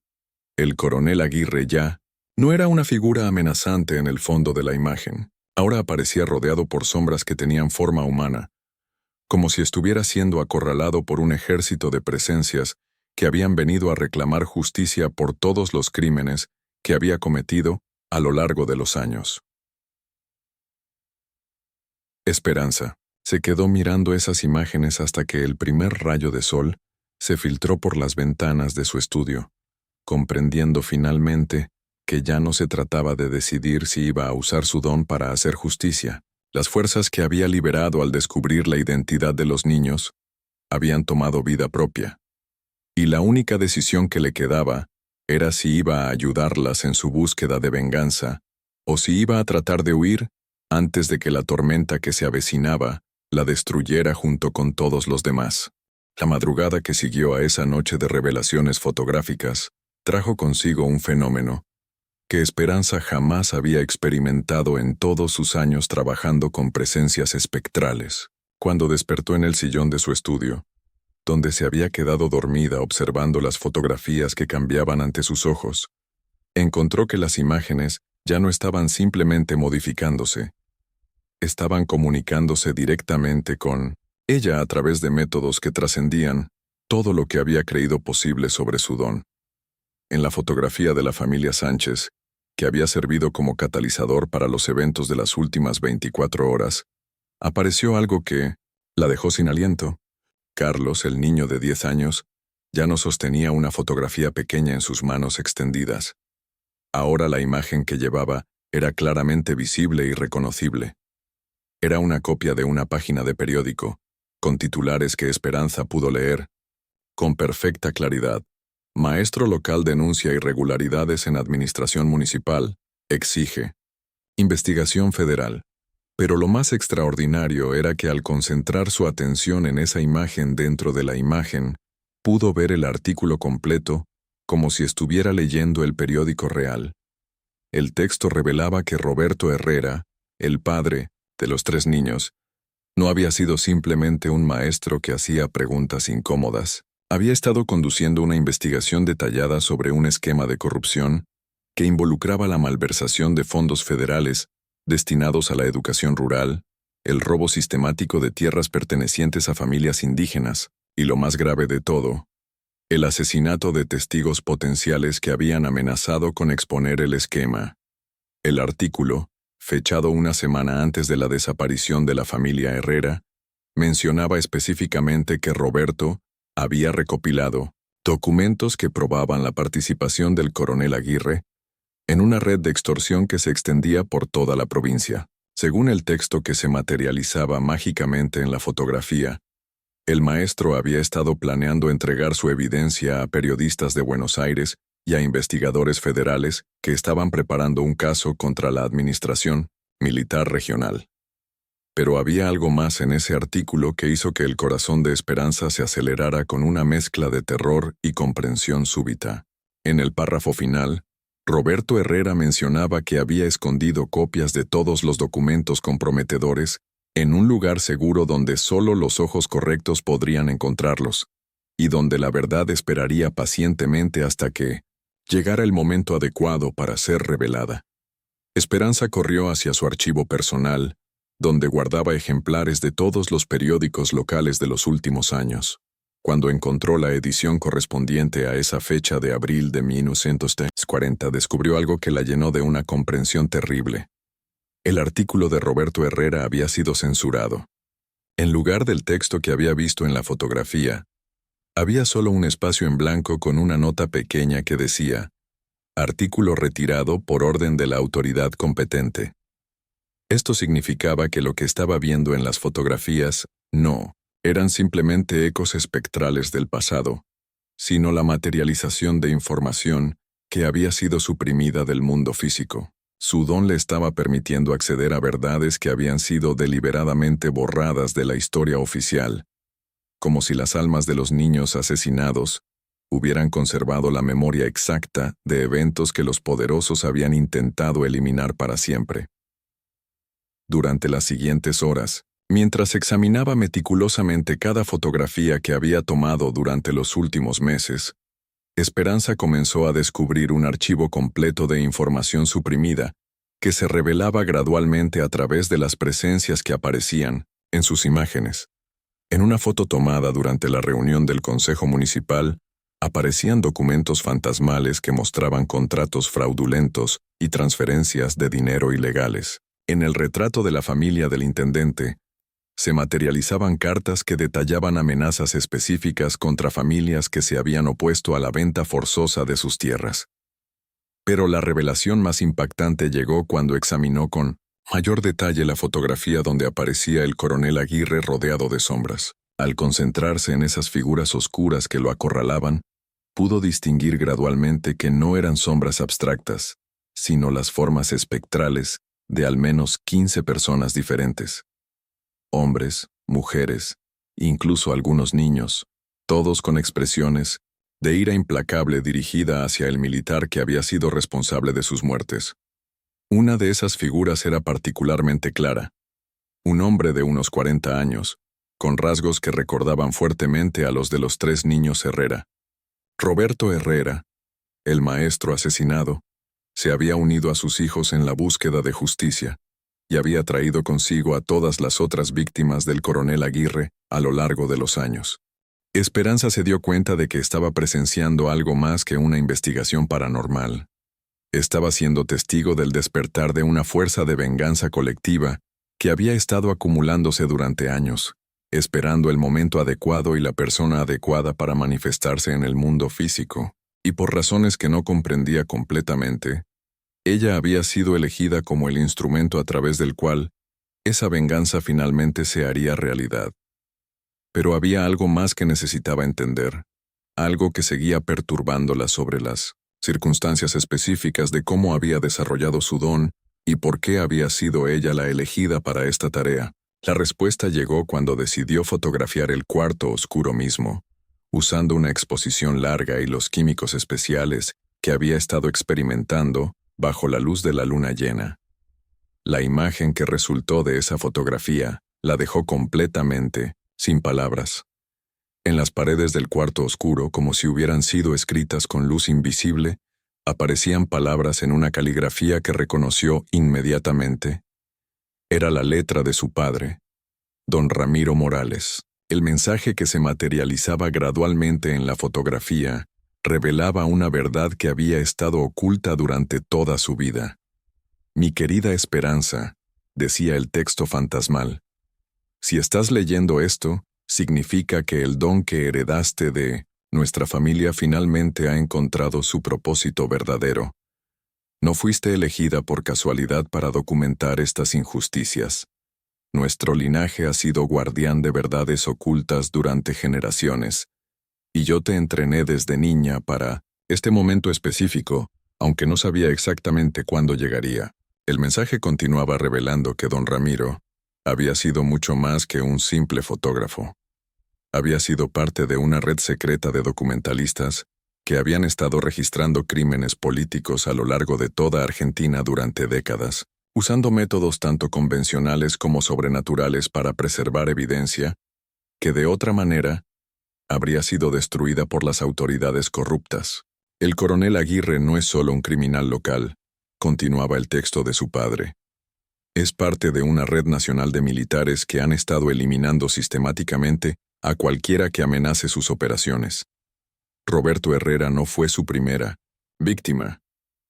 A: El coronel Aguirre ya no era una figura amenazante en el fondo de la imagen. Ahora aparecía rodeado por sombras que tenían forma humana, como si estuviera siendo acorralado por un ejército de presencias que habían venido a reclamar justicia por todos los crímenes que había cometido a lo largo de los años. Esperanza se quedó mirando esas imágenes hasta que el primer rayo de sol se filtró por las ventanas de su estudio, comprendiendo finalmente que ya no se trataba de decidir si iba a usar su don para hacer justicia. Las fuerzas que había liberado al descubrir la identidad de los niños habían tomado vida propia, y la única decisión que le quedaba era si iba a ayudarlas en su búsqueda de venganza o si iba a tratar de huir antes de que la tormenta que se avecinaba la destruyera junto con todos los demás. La madrugada que siguió a esa noche de revelaciones fotográficas trajo consigo un fenómeno que Esperanza jamás había experimentado en todos sus años trabajando con presencias espectrales. Cuando despertó en el sillón de su estudio, donde se había quedado dormida observando las fotografías que cambiaban ante sus ojos, encontró que las imágenes ya no estaban simplemente modificándose, estaban comunicándose directamente con ella a través de métodos que trascendían todo lo que había creído posible sobre su don. En la fotografía de la familia Sánchez, que había servido como catalizador para los eventos de las últimas 24 horas, apareció algo que la dejó sin aliento. Carlos, el niño de 10 años, ya no sostenía una fotografía pequeña en sus manos extendidas. Ahora la imagen que llevaba era claramente visible y reconocible. Era una copia de una página de periódico, con titulares que Esperanza pudo leer con perfecta claridad. Maestro local denuncia irregularidades en administración municipal, exige investigación federal. Pero lo más extraordinario era que al concentrar su atención en esa imagen dentro de la imagen, pudo ver el artículo completo como si estuviera leyendo el periódico real. El texto revelaba que Roberto Herrera, el padre de los 3 niños, no había sido simplemente un maestro que hacía preguntas incómodas. Había estado conduciendo una investigación detallada sobre un esquema de corrupción que involucraba la malversación de fondos federales destinados a la educación rural, el robo sistemático de tierras pertenecientes a familias indígenas, y lo más grave de todo, el asesinato de testigos potenciales que habían amenazado con exponer el esquema. El artículo, fechado una semana antes de la desaparición de la familia Herrera, mencionaba específicamente que Roberto había recopilado documentos que probaban la participación del coronel Aguirre en una red de extorsión que se extendía por toda la provincia. Según el texto que se materializaba mágicamente en la fotografía, el maestro había estado planeando entregar su evidencia a periodistas de Buenos Aires y a investigadores federales que estaban preparando un caso contra la administración militar regional. Pero había algo más en ese artículo que hizo que el corazón de Esperanza se acelerara con una mezcla de terror y comprensión súbita. En el párrafo final, Roberto Herrera mencionaba que había escondido copias de todos los documentos comprometedores en un lugar seguro donde solo los ojos correctos podrían encontrarlos, y donde la verdad esperaría pacientemente hasta que llegara el momento adecuado para ser revelada. Esperanza corrió hacia su archivo personal, donde guardaba ejemplares de todos los periódicos locales de los últimos años. Cuando encontró la edición correspondiente a esa fecha de abril de 1940, descubrió algo que la llenó de una comprensión terrible. El artículo de Roberto Herrera había sido censurado. En lugar del texto que había visto en la fotografía, había solo un espacio en blanco con una nota pequeña que decía: artículo retirado por orden de la autoridad competente. Esto significaba que lo que estaba viendo en las fotografías no eran simplemente ecos espectrales del pasado, sino la materialización de información que había sido suprimida del mundo físico. Su don le estaba permitiendo acceder a verdades que habían sido deliberadamente borradas de la historia oficial, como si las almas de los niños asesinados hubieran conservado la memoria exacta de eventos que los poderosos habían intentado eliminar para siempre. Durante las siguientes horas, mientras examinaba meticulosamente cada fotografía que había tomado durante los últimos meses, Esperanza comenzó a descubrir un archivo completo de información suprimida que se revelaba gradualmente a través de las presencias que aparecían en sus imágenes. En una foto tomada durante la reunión del Consejo Municipal, aparecían documentos fantasmales que mostraban contratos fraudulentos y transferencias de dinero ilegales. En el retrato de la familia del intendente, se materializaban cartas que detallaban amenazas específicas contra familias que se habían opuesto a la venta forzosa de sus tierras. Pero la revelación más impactante llegó cuando examinó con mayor detalle la fotografía donde aparecía el coronel Aguirre rodeado de sombras. Al concentrarse en esas figuras oscuras que lo acorralaban, pudo distinguir gradualmente que no eran sombras abstractas, sino las formas espectrales de al menos 15 personas diferentes. Hombres, mujeres, incluso algunos niños, todos con expresiones de ira implacable dirigida hacia el militar que había sido responsable de sus muertes. Una de esas figuras era particularmente clara. Un hombre de unos 40 años, con rasgos que recordaban fuertemente a los de los 3 niños Herrera. Roberto Herrera, el maestro asesinado, se había unido a sus hijos en la búsqueda de justicia y había traído consigo a todas las otras víctimas del coronel Aguirre a lo largo de los años. Esperanza se dio cuenta de que estaba presenciando algo más que una investigación paranormal. Estaba siendo testigo del despertar de una fuerza de venganza colectiva que había estado acumulándose durante años, esperando el momento adecuado y la persona adecuada para manifestarse en el mundo físico, y por razones que no comprendía completamente, ella había sido elegida como el instrumento a través del cual esa venganza finalmente se haría realidad. Pero había algo más que necesitaba entender, algo que seguía perturbándola sobre las circunstancias específicas de cómo había desarrollado su don y por qué había sido ella la elegida para esta tarea. La respuesta llegó cuando decidió fotografiar el cuarto oscuro mismo, usando una exposición larga y los químicos especiales que había estado experimentando bajo la luz de la luna llena. La imagen que resultó de esa fotografía la dejó completamente sin palabras. En las paredes del cuarto oscuro, como si hubieran sido escritas con luz invisible, aparecían palabras en una caligrafía que reconoció inmediatamente. Era la letra de su padre, don Ramiro Morales. El mensaje que se materializaba gradualmente en la fotografía revelaba una verdad que había estado oculta durante toda su vida. Mi querida Esperanza, decía el texto fantasmal, si estás leyendo esto, significa que el don que heredaste de nuestra familia finalmente ha encontrado su propósito verdadero. No fuiste elegida por casualidad para documentar estas injusticias. Nuestro linaje ha sido guardián de verdades ocultas durante generaciones, y yo te entrené desde niña para este momento específico, aunque no sabía exactamente cuándo llegaría. El mensaje continuaba revelando que don Ramiro había sido mucho más que un simple fotógrafo. Había sido parte de una red secreta de documentalistas que habían estado registrando crímenes políticos a lo largo de toda Argentina durante décadas, usando métodos tanto convencionales como sobrenaturales para preservar evidencia que de otra manera habría sido destruida por las autoridades corruptas. El coronel Aguirre no es solo un criminal local, continuaba el texto de su padre. Es parte de una red nacional de militares que han estado eliminando sistemáticamente a cualquiera que amenace sus operaciones. Roberto Herrera no fue su primera víctima,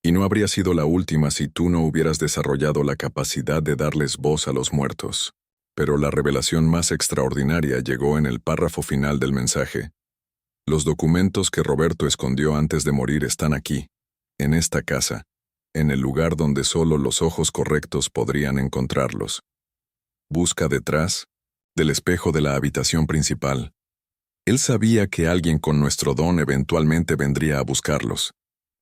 A: y no habría sido la última si tú no hubieras desarrollado la capacidad de darles voz a los muertos. Pero la revelación más extraordinaria llegó en el párrafo final del mensaje. Los documentos que Roberto escondió antes de morir están aquí, en esta casa, en el lugar donde solo los ojos correctos podrían encontrarlos. Busca detrás del espejo de la habitación principal. Él sabía que alguien con nuestro don eventualmente vendría a buscarlos,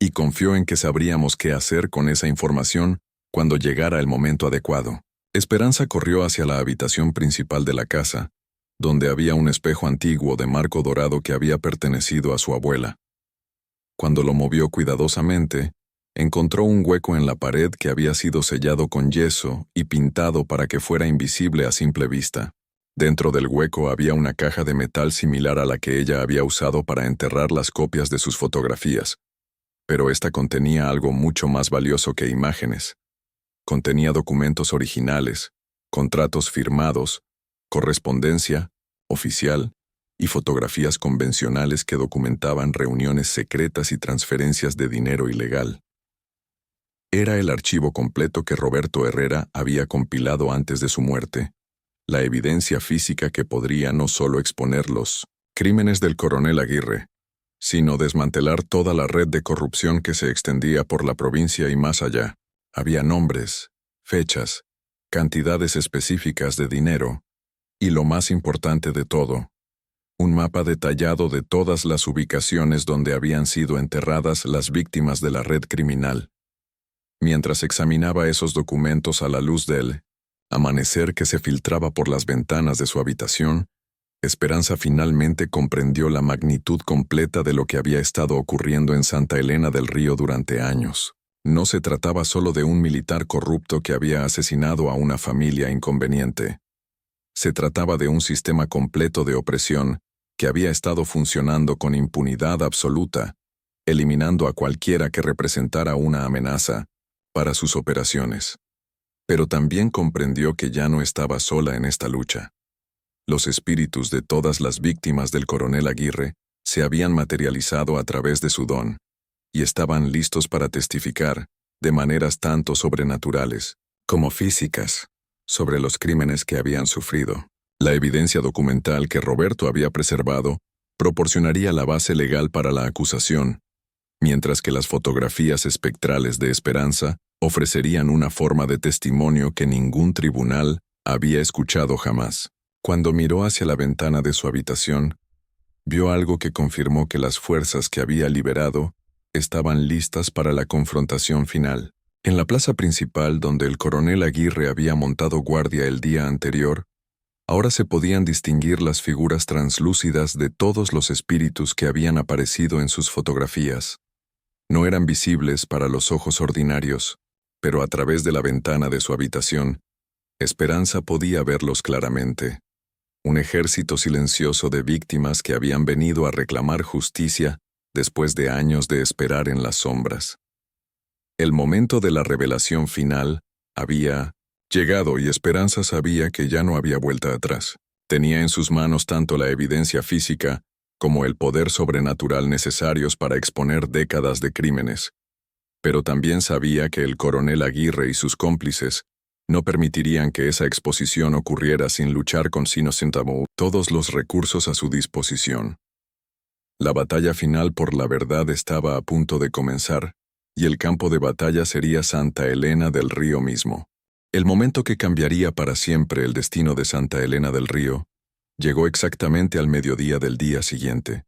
A: y confió en que sabríamos qué hacer con esa información cuando llegara el momento adecuado. Esperanza corrió hacia la habitación principal de la casa, donde había un espejo antiguo de marco dorado que había pertenecido a su abuela. Cuando lo movió cuidadosamente, encontró un hueco en la pared que había sido sellado con yeso y pintado para que fuera invisible a simple vista. Dentro del hueco había una caja de metal similar a la que ella había usado para enterrar las copias de sus fotografías, pero esta contenía algo mucho más valioso que imágenes. Contenía documentos originales, contratos firmados, correspondencia oficial y fotografías convencionales que documentaban reuniones secretas y transferencias de dinero ilegal. Era el archivo completo que Roberto Herrera había compilado antes de su muerte, la evidencia física que podría no solo exponer los crímenes del coronel Aguirre, sino desmantelar toda la red de corrupción que se extendía por la provincia y más allá. Había nombres, fechas, cantidades específicas de dinero, y lo más importante de todo, un mapa detallado de todas las ubicaciones donde habían sido enterradas las víctimas de la red criminal. Mientras examinaba esos documentos a la luz del amanecer que se filtraba por las ventanas de su habitación, Esperanza finalmente comprendió la magnitud completa de lo que había estado ocurriendo en Santa Elena del Río durante años. No se trataba solo de un militar corrupto que había asesinado a una familia inconveniente. Se trataba de un sistema completo de opresión que había estado funcionando con impunidad absoluta, eliminando a cualquiera que representara una amenaza para sus operaciones. Pero también comprendió que ya no estaba sola en esta lucha. Los espíritus de todas las víctimas del coronel Aguirre se habían materializado a través de su don, y estaban listos para testificar, de maneras tanto sobrenaturales como físicas, sobre los crímenes que habían sufrido. La evidencia documental que Roberto había preservado proporcionaría la base legal para la acusación, mientras que las fotografías espectrales de Esperanza ofrecerían una forma de testimonio que ningún tribunal había escuchado jamás. Cuando miró hacia la ventana de su habitación, vio algo que confirmó que las fuerzas que había liberado estaban listas para la confrontación final. En la plaza principal donde el coronel Aguirre había montado guardia el día anterior, ahora se podían distinguir las figuras translúcidas de todos los espíritus que habían aparecido en sus fotografías. No eran visibles para los ojos ordinarios, pero a través de la ventana de su habitación, Esperanza podía verlos claramente. Un ejército silencioso de víctimas que habían venido a reclamar justicia después de años de esperar en las sombras. El momento de la revelación final había llegado y Esperanza sabía que ya no había vuelta atrás. Tenía en sus manos tanto la evidencia física como el poder sobrenatural necesarios para exponer décadas de crímenes. Pero también sabía que el coronel Aguirre y sus cómplices no permitirían que esa exposición ocurriera sin luchar con todos los recursos a su disposición. La batalla final por la verdad estaba a punto de comenzar, y el campo de batalla sería Santa Elena del Río mismo. El momento que cambiaría para siempre el destino de Santa Elena del Río llegó exactamente al mediodía del día siguiente,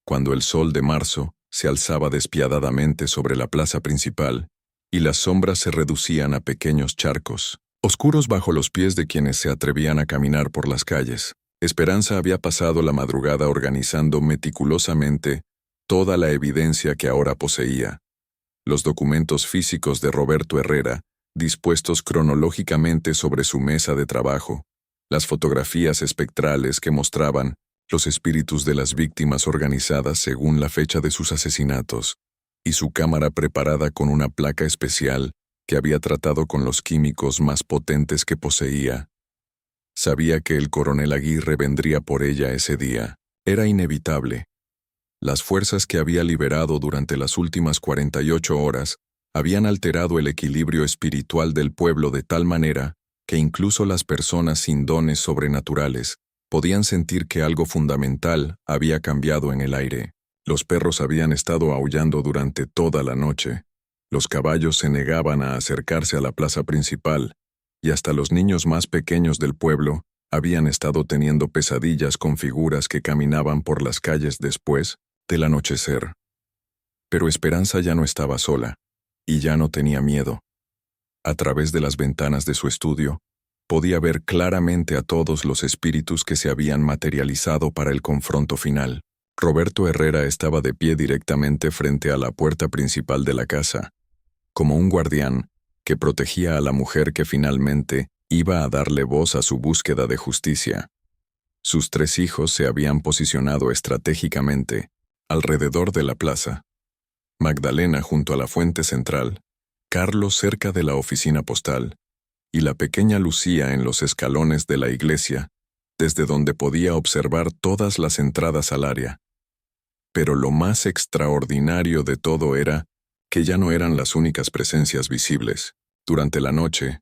A: cuando el sol de marzo se alzaba despiadadamente sobre la plaza principal y las sombras se reducían a pequeños charcos, oscuros bajo los pies de quienes se atrevían a caminar por las calles. Esperanza había pasado la madrugada organizando meticulosamente toda la evidencia que ahora poseía. Los documentos físicos de Roberto Herrera, dispuestos cronológicamente sobre su mesa de trabajo, las fotografías espectrales que mostraban los espíritus de las víctimas organizadas según la fecha de sus asesinatos, y su cámara preparada con una placa especial que había tratado con los químicos más potentes que poseía. Sabía que el coronel Aguirre vendría por ella ese día. Era inevitable. Las fuerzas que había liberado durante las últimas 48 horas habían alterado el equilibrio espiritual del pueblo de tal manera que incluso las personas sin dones sobrenaturales podían sentir que algo fundamental había cambiado en el aire. Los perros habían estado aullando durante toda la noche. Los caballos se negaban a acercarse a la plaza principal, y hasta los niños más pequeños del pueblo habían estado teniendo pesadillas con figuras que caminaban por las calles después del anochecer. Pero Esperanza ya no estaba sola, y ya no tenía miedo. A través de las ventanas de su estudio, podía ver claramente a todos los espíritus que se habían materializado para el confronto final. Roberto Herrera estaba de pie directamente frente a la puerta principal de la casa, como un guardián que protegía a la mujer que finalmente iba a darle voz a su búsqueda de justicia. Sus 3 hijos se habían posicionado estratégicamente alrededor de la plaza. Magdalena junto a la fuente central, Carlos cerca de la oficina postal, y la pequeña Lucía en los escalones de la iglesia, desde donde podía observar todas las entradas al área. Pero lo más extraordinario de todo era que ya no eran las únicas presencias visibles. Durante la noche,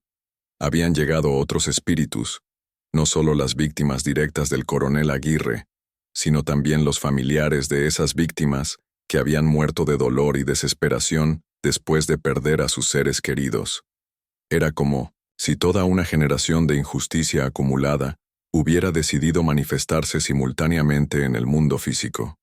A: habían llegado otros espíritus, no solo las víctimas directas del coronel Aguirre, sino también los familiares de esas víctimas que habían muerto de dolor y desesperación después de perder a sus seres queridos. Era como si toda una generación de injusticia acumulada hubiera decidido manifestarse simultáneamente en el mundo físico.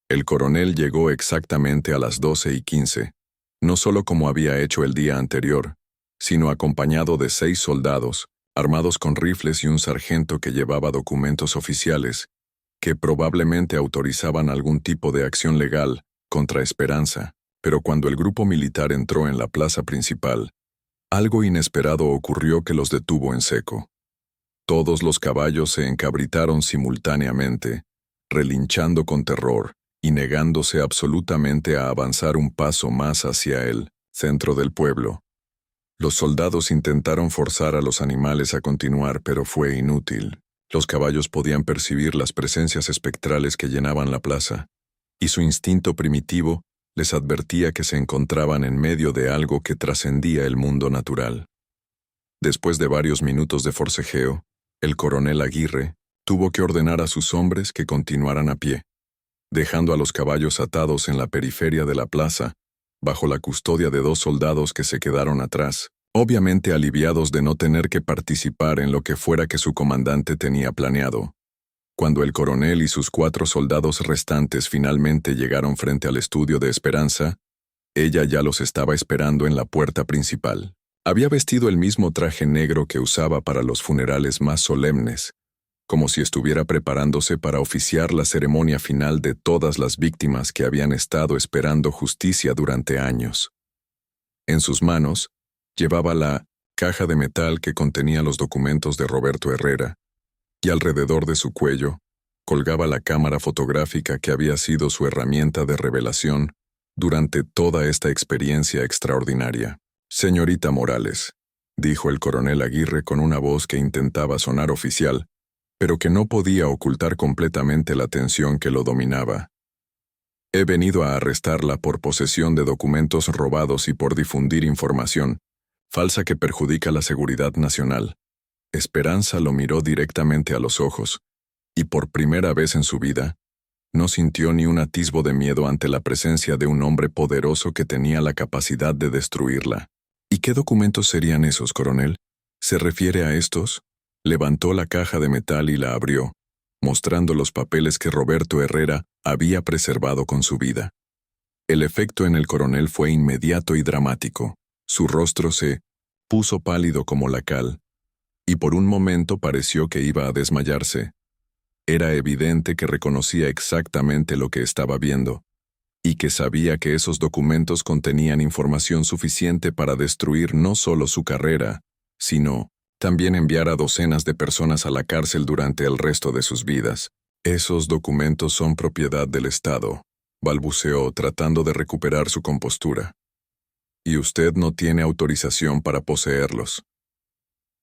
A: El coronel llegó exactamente a las 12:15, no solo como había hecho el día anterior, sino acompañado de 6 soldados, armados con rifles y un sargento que llevaba documentos oficiales, que probablemente autorizaban algún tipo de acción legal contra Esperanza. Pero cuando el grupo militar entró en la plaza principal, algo inesperado ocurrió que los detuvo en seco. Todos los caballos se encabritaron simultáneamente, relinchando con terror y negándose absolutamente a avanzar un paso más hacia el centro del pueblo. Los soldados intentaron forzar a los animales a continuar, pero fue inútil. Los caballos podían percibir las presencias espectrales que llenaban la plaza, y su instinto primitivo les advertía que se encontraban en medio de algo que trascendía el mundo natural. Después de varios minutos de forcejeo, el coronel Aguirre tuvo que ordenar a sus hombres que continuaran a pie, dejando a los caballos atados en la periferia de la plaza, bajo la custodia de 2 soldados que se quedaron atrás, obviamente aliviados de no tener que participar en lo que fuera que su comandante tenía planeado. Cuando el coronel y sus 4 soldados restantes finalmente llegaron frente al estudio de Esperanza, ella ya los estaba esperando en la puerta principal. Había vestido el mismo traje negro que usaba para los funerales más solemnes, como si estuviera preparándose para oficiar la ceremonia final de todas las víctimas que habían estado esperando justicia durante años. En sus manos, llevaba la caja de metal que contenía los documentos de Roberto Herrera, y alrededor de su cuello colgaba la cámara fotográfica que había sido su herramienta de revelación durante toda esta experiencia extraordinaria. «Señorita Morales», dijo el coronel Aguirre con una voz que intentaba sonar oficial, pero que no podía ocultar completamente la tensión que lo dominaba. «He venido a arrestarla por posesión de documentos robados y por difundir información falsa que perjudica la seguridad nacional». Esperanza lo miró directamente a los ojos, y por primera vez en su vida, no sintió ni un atisbo de miedo ante la presencia de un hombre poderoso que tenía la capacidad de destruirla. «¿Y qué documentos serían esos, coronel? ¿Se refiere a estos?» Levantó la caja de metal y la abrió, mostrando los papeles que Roberto Herrera había preservado con su vida. El efecto en el coronel fue inmediato y dramático. Su rostro se puso pálido como la cal, y por un momento pareció que iba a desmayarse. Era evidente que reconocía exactamente lo que estaba viendo, y que sabía que esos documentos contenían información suficiente para destruir no solo su carrera, sino también enviar a docenas de personas a la cárcel durante el resto de sus vidas. «Esos documentos son propiedad del Estado», balbuceó tratando de recuperar su compostura. Y usted no tiene autorización para poseerlos.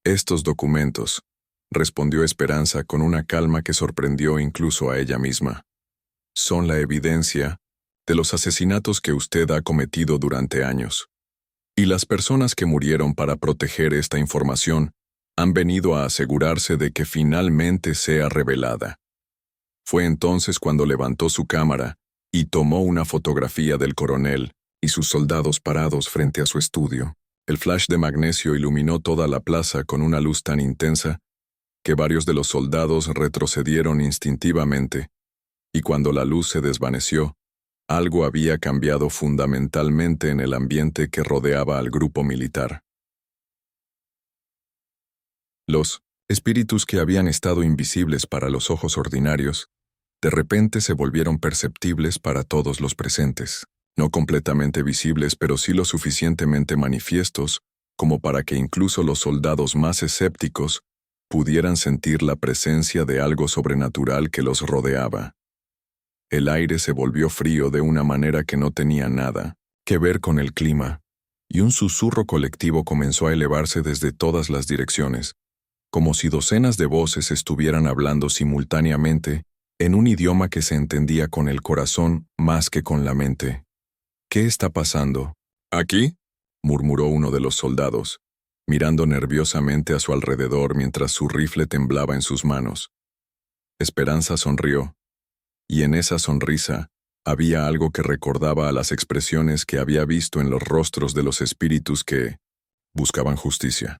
A: Estos documentos, respondió Esperanza con una calma que sorprendió incluso a ella misma, son la evidencia de los asesinatos que usted ha cometido durante años. Y las personas que murieron para proteger esta información han venido a asegurarse de que finalmente sea revelada. Fue entonces cuando levantó su cámara y tomó una fotografía del coronel y sus soldados parados frente a su estudio. El flash de magnesio iluminó toda la plaza con una luz tan intensa que varios de los soldados retrocedieron instintivamente, y cuando la luz se desvaneció, algo había cambiado fundamentalmente en el ambiente que rodeaba al grupo militar. Los espíritus que habían estado invisibles para los ojos ordinarios, de repente se volvieron perceptibles para todos los presentes, no completamente visibles pero sí lo suficientemente manifiestos como para que incluso los soldados más escépticos pudieran sentir la presencia de algo sobrenatural que los rodeaba. El aire se volvió frío de una manera que no tenía nada que ver con el clima, y un susurro colectivo comenzó a elevarse desde todas las direcciones, como si docenas de voces estuvieran hablando simultáneamente en un idioma que se entendía con el corazón más que con la mente. ¿Qué está pasando? ¿Aquí?, murmuró uno de los soldados, mirando nerviosamente a su alrededor mientras su rifle temblaba en sus manos. Esperanza sonrió, y en esa sonrisa había algo que recordaba a las expresiones que había visto en los rostros de los espíritus que buscaban justicia.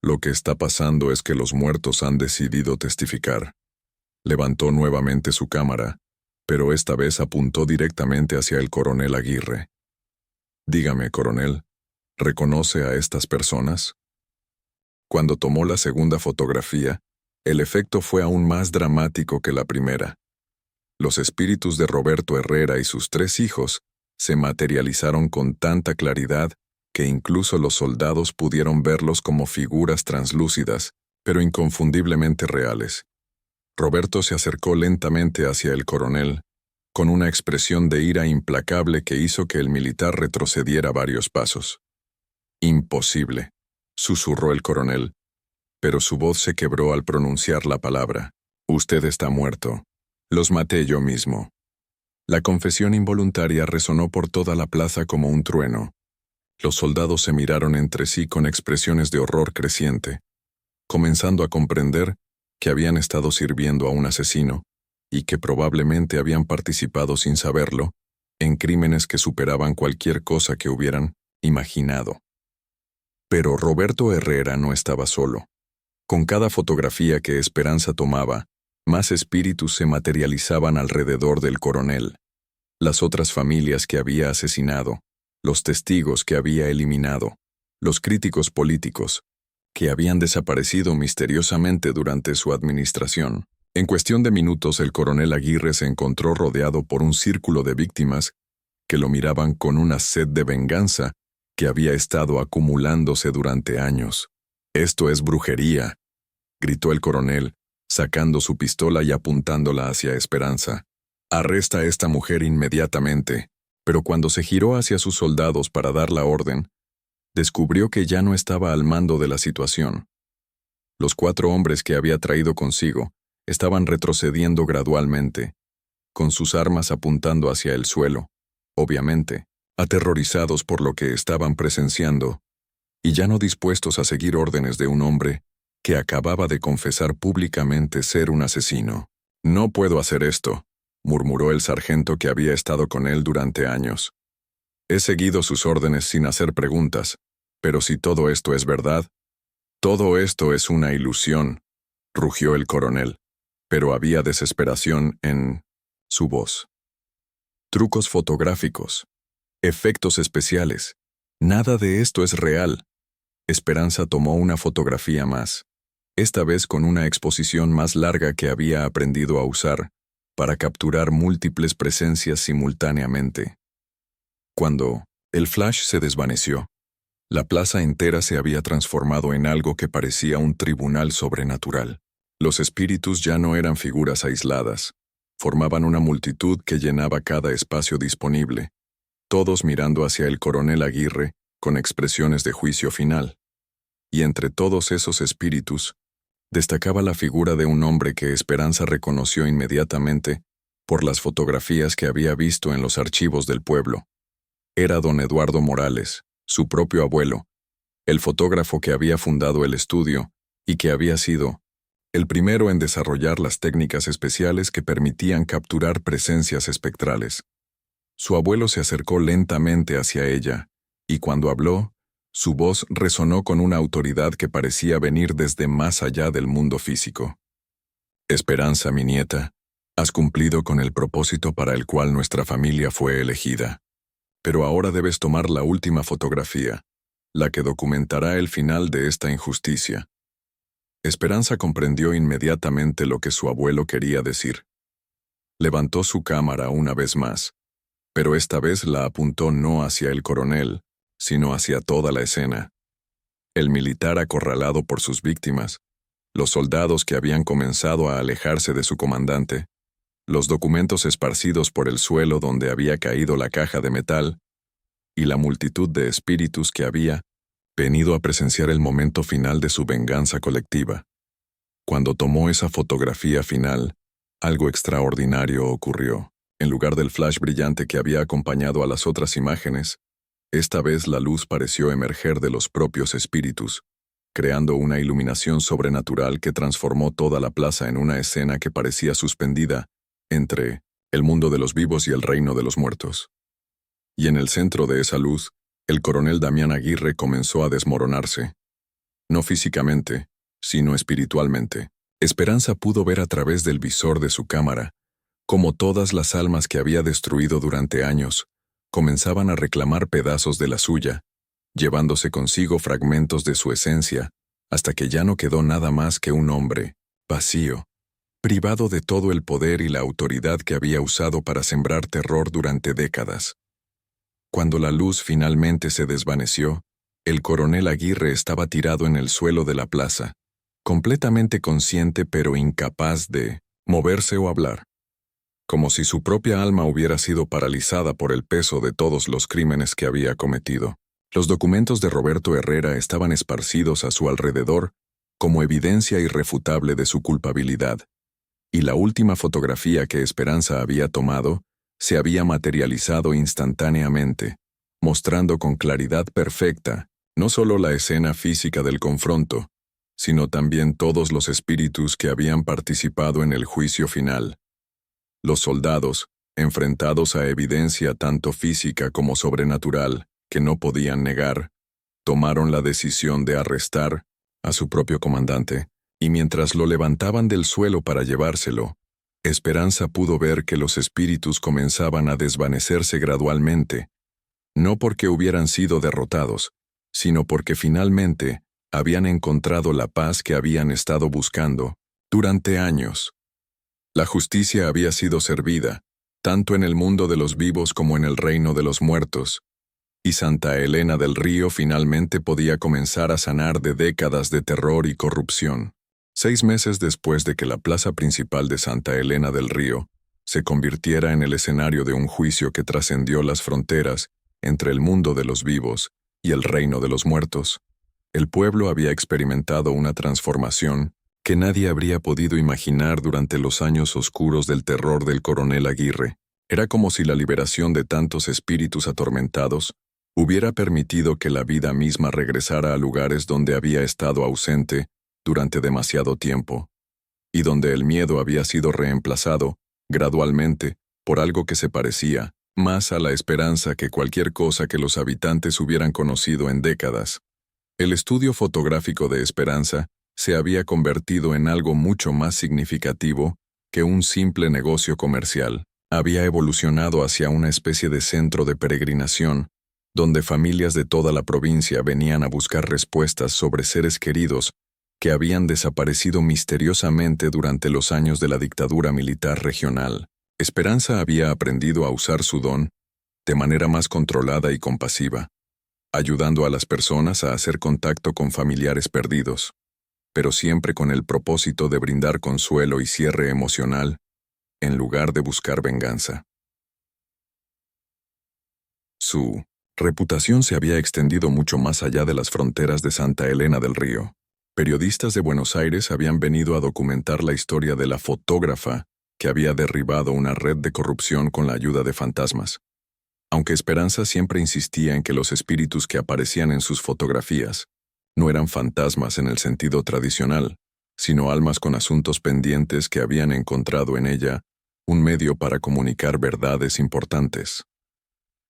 A: Lo que está pasando es que los muertos han decidido testificar. Levantó nuevamente su cámara, pero esta vez apuntó directamente hacia el coronel Aguirre. Dígame, coronel, ¿reconoce a estas personas? Cuando tomó la segunda fotografía, el efecto fue aún más dramático que la primera. Los espíritus de Roberto Herrera y sus 3 hijos se materializaron con tanta claridad que incluso los soldados pudieron verlos como figuras translúcidas, pero inconfundiblemente reales. Roberto se acercó lentamente hacia el coronel, con una expresión de ira implacable que hizo que el militar retrocediera varios pasos. «Imposible», susurró el coronel, pero su voz se quebró al pronunciar la palabra. «Usted está muerto. Los maté yo mismo». La confesión involuntaria resonó por toda la plaza como un trueno. Los soldados se miraron entre sí con expresiones de horror creciente, comenzando a comprender que habían estado sirviendo a un asesino y que probablemente habían participado sin saberlo en crímenes que superaban cualquier cosa que hubieran imaginado. Pero Roberto Herrera no estaba solo. Con cada fotografía que Esperanza tomaba, más espíritus se materializaban alrededor del coronel. Las otras familias que había asesinado, los testigos que había eliminado, los críticos políticos, que habían desaparecido misteriosamente durante su administración. En cuestión de minutos el coronel Aguirre se encontró rodeado por un círculo de víctimas que lo miraban con una sed de venganza que había estado acumulándose durante años. «Esto es brujería», gritó el coronel, sacando su pistola y apuntándola hacia Esperanza. «Arresta a esta mujer inmediatamente». Pero cuando se giró hacia sus soldados para dar la orden, descubrió que ya no estaba al mando de la situación. Los 4 hombres que había traído consigo estaban retrocediendo gradualmente, con sus armas apuntando hacia el suelo, obviamente, aterrorizados por lo que estaban presenciando, y ya no dispuestos a seguir órdenes de un hombre que acababa de confesar públicamente ser un asesino. «No puedo hacer esto», murmuró el sargento que había estado con él durante años. «He seguido sus órdenes sin hacer preguntas, pero si todo esto es verdad, todo esto es una ilusión», rugió el coronel, pero había desesperación en su voz. «Trucos fotográficos, efectos especiales, nada de esto es real». Esperanza tomó una fotografía más, esta vez con una exposición más larga que había aprendido a usar, para capturar múltiples presencias simultáneamente. Cuando el flash se desvaneció, la plaza entera se había transformado en algo que parecía un tribunal sobrenatural. Los espíritus ya no eran figuras aisladas, formaban una multitud que llenaba cada espacio disponible, todos mirando hacia el coronel Aguirre con expresiones de juicio final. Y entre todos esos espíritus, destacaba la figura de un hombre que Esperanza reconoció inmediatamente por las fotografías que había visto en los archivos del pueblo. Era don Eduardo Morales, su propio abuelo, el fotógrafo que había fundado el estudio y que había sido el primero en desarrollar las técnicas especiales que permitían capturar presencias espectrales. Su abuelo se acercó lentamente hacia ella, y cuando habló, su voz resonó con una autoridad que parecía venir desde más allá del mundo físico. Esperanza, mi nieta, has cumplido con el propósito para el cual nuestra familia fue elegida. Pero ahora debes tomar la última fotografía, la que documentará el final de esta injusticia. Esperanza comprendió inmediatamente lo que su abuelo quería decir. Levantó su cámara una vez más, pero esta vez la apuntó no hacia el coronel, sino hacia toda la escena. El militar acorralado por sus víctimas, los soldados que habían comenzado a alejarse de su comandante, los documentos esparcidos por el suelo donde había caído la caja de metal, y la multitud de espíritus que había venido a presenciar el momento final de su venganza colectiva. Cuando tomó esa fotografía final, algo extraordinario ocurrió. En lugar del flash brillante que había acompañado a las otras imágenes, esta vez la luz pareció emerger de los propios espíritus, creando una iluminación sobrenatural que transformó toda la plaza en una escena que parecía suspendida entre el mundo de los vivos y el reino de los muertos. Y en el centro de esa luz, el coronel Damián Aguirre comenzó a desmoronarse. No físicamente, sino espiritualmente. Esperanza pudo ver a través del visor de su cámara cómo todas las almas que había destruido durante años comenzaban a reclamar pedazos de la suya, llevándose consigo fragmentos de su esencia, hasta que ya no quedó nada más que un hombre, vacío, privado de todo el poder y la autoridad que había usado para sembrar terror durante décadas. Cuando la luz finalmente se desvaneció, el coronel Aguirre estaba tirado en el suelo de la plaza, completamente consciente pero incapaz de moverse o hablar, como si su propia alma hubiera sido paralizada por el peso de todos los crímenes que había cometido. Los documentos de Roberto Herrera estaban esparcidos a su alrededor como evidencia irrefutable de su culpabilidad, y la última fotografía que Esperanza había tomado se había materializado instantáneamente, mostrando con claridad perfecta no solo la escena física del confronto, sino también todos los espíritus que habían participado en el juicio final. Los soldados, enfrentados a evidencia tanto física como sobrenatural, que no podían negar, tomaron la decisión de arrestar a su propio comandante, y mientras lo levantaban del suelo para llevárselo, Esperanza pudo ver que los espíritus comenzaban a desvanecerse gradualmente, no porque hubieran sido derrotados, sino porque finalmente habían encontrado la paz que habían estado buscando durante años. La justicia había sido servida, tanto en el mundo de los vivos como en el reino de los muertos, y Santa Elena del Río finalmente podía comenzar a sanar de décadas de terror y corrupción. 6 meses después de que la plaza principal de Santa Elena del Río se convirtiera en el escenario de un juicio que trascendió las fronteras entre el mundo de los vivos y el reino de los muertos, el pueblo había experimentado una transformación que nadie habría podido imaginar durante los años oscuros del terror del coronel Aguirre. Era como si la liberación de tantos espíritus atormentados hubiera permitido que la vida misma regresara a lugares donde había estado ausente durante demasiado tiempo, y donde el miedo había sido reemplazado, gradualmente, por algo que se parecía más a la esperanza que cualquier cosa que los habitantes hubieran conocido en décadas. El estudio fotográfico de Esperanza se había convertido en algo mucho más significativo que un simple negocio comercial. Había evolucionado hacia una especie de centro de peregrinación, donde familias de toda la provincia venían a buscar respuestas sobre seres queridos que habían desaparecido misteriosamente durante los años de la dictadura militar regional. Esperanza había aprendido a usar su don de manera más controlada y compasiva, ayudando a las personas a hacer contacto con familiares perdidos, pero siempre con el propósito de brindar consuelo y cierre emocional en lugar de buscar venganza. Su reputación se había extendido mucho más allá de las fronteras de Santa Elena del Río. Periodistas de Buenos Aires habían venido a documentar la historia de la fotógrafa que había derribado una red de corrupción con la ayuda de fantasmas. Aunque Esperanza siempre insistía en que los espíritus que aparecían en sus fotografías no eran fantasmas en el sentido tradicional, sino almas con asuntos pendientes que habían encontrado en ella un medio para comunicar verdades importantes.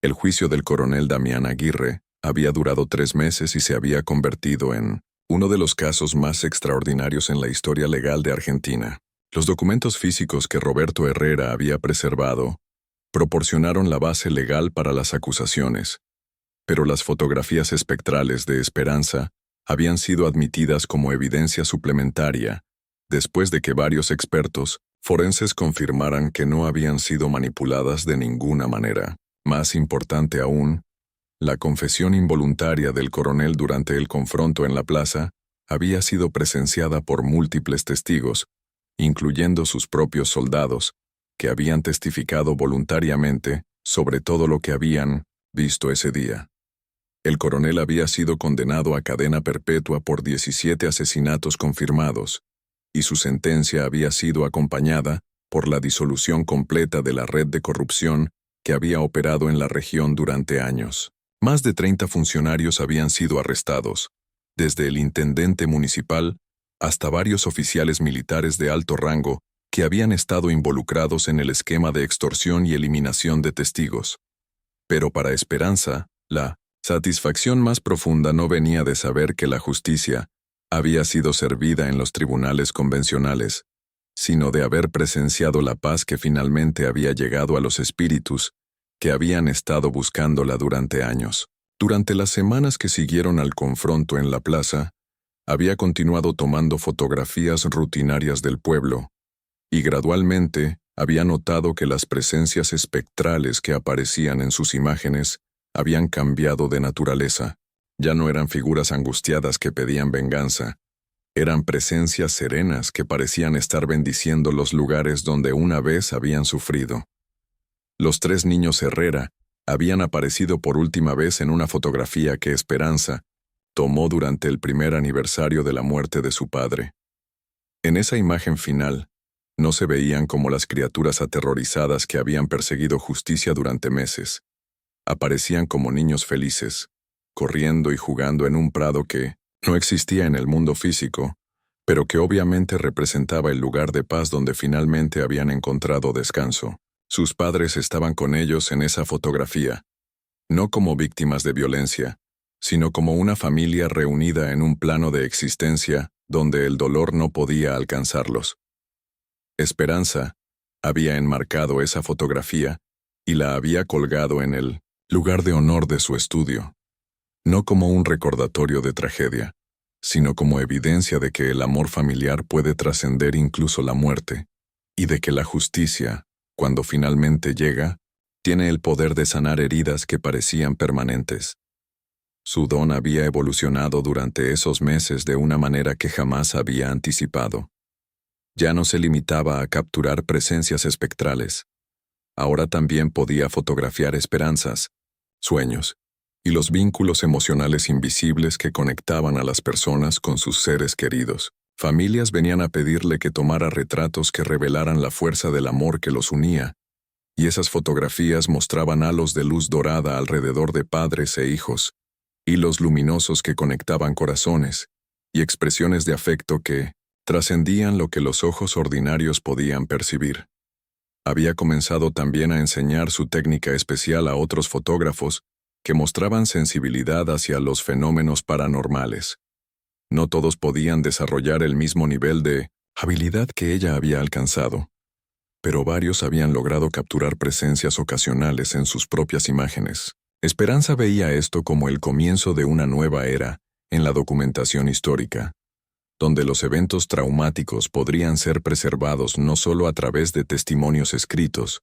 A: El juicio del coronel Damián Aguirre había durado 3 meses y se había convertido en uno de los casos más extraordinarios en la historia legal de Argentina. Los documentos físicos que Roberto Herrera había preservado proporcionaron la base legal para las acusaciones, pero las fotografías espectrales de Esperanza habían sido admitidas como evidencia suplementaria después de que varios expertos forenses confirmaran que no habían sido manipuladas de ninguna manera. Más importante aún, la confesión involuntaria del coronel durante el confronto en la plaza había sido presenciada por múltiples testigos, incluyendo sus propios soldados, que habían testificado voluntariamente sobre todo lo que habían visto ese día. El coronel había sido condenado a cadena perpetua por 17 asesinatos confirmados, y su sentencia había sido acompañada por la disolución completa de la red de corrupción que había operado en la región durante años. Más de 30 funcionarios habían sido arrestados, desde el intendente municipal hasta varios oficiales militares de alto rango que habían estado involucrados en el esquema de extorsión y eliminación de testigos. Pero para Esperanza, la satisfacción más profunda no venía de saber que la justicia había sido servida en los tribunales convencionales, sino de haber presenciado la paz que finalmente había llegado a los espíritus que habían estado buscándola durante años. Durante las semanas que siguieron al confronto en la plaza, había continuado tomando fotografías rutinarias del pueblo, y gradualmente había notado que las presencias espectrales que aparecían en sus imágenes habían cambiado de naturaleza. Ya no eran figuras angustiadas que pedían venganza, eran presencias serenas que parecían estar bendiciendo los lugares donde una vez habían sufrido. Los 3 niños Herrera habían aparecido por última vez en una fotografía que Esperanza tomó durante el primer aniversario de la muerte de su padre. En esa imagen final, no se veían como las criaturas aterrorizadas que habían perseguido justicia durante meses. Aparecían como niños felices, corriendo y jugando en un prado que no existía en el mundo físico, pero que obviamente representaba el lugar de paz donde finalmente habían encontrado descanso. Sus padres estaban con ellos en esa fotografía, no como víctimas de violencia, sino como una familia reunida en un plano de existencia donde el dolor no podía alcanzarlos. Esperanza había enmarcado esa fotografía y la había colgado en el lugar de honor de su estudio, no como un recordatorio de tragedia, sino como evidencia de que el amor familiar puede trascender incluso la muerte, y de que la justicia, cuando finalmente llega, tiene el poder de sanar heridas que parecían permanentes. Su don había evolucionado durante esos meses de una manera que jamás había anticipado. Ya no se limitaba a capturar presencias espectrales. Ahora también podía fotografiar esperanzas, sueños, y los vínculos emocionales invisibles que conectaban a las personas con sus seres queridos. Familias venían a pedirle que tomara retratos que revelaran la fuerza del amor que los unía, y esas fotografías mostraban halos de luz dorada alrededor de padres e hijos, hilos luminosos que conectaban corazones, y expresiones de afecto que trascendían lo que los ojos ordinarios podían percibir. Había comenzado también a enseñar su técnica especial a otros fotógrafos que mostraban sensibilidad hacia los fenómenos paranormales. No todos podían desarrollar el mismo nivel de habilidad que ella había alcanzado, pero varios habían logrado capturar presencias ocasionales en sus propias imágenes. Esperanza veía esto como el comienzo de una nueva era en la documentación histórica, donde los eventos traumáticos podrían ser preservados no solo a través de testimonios escritos,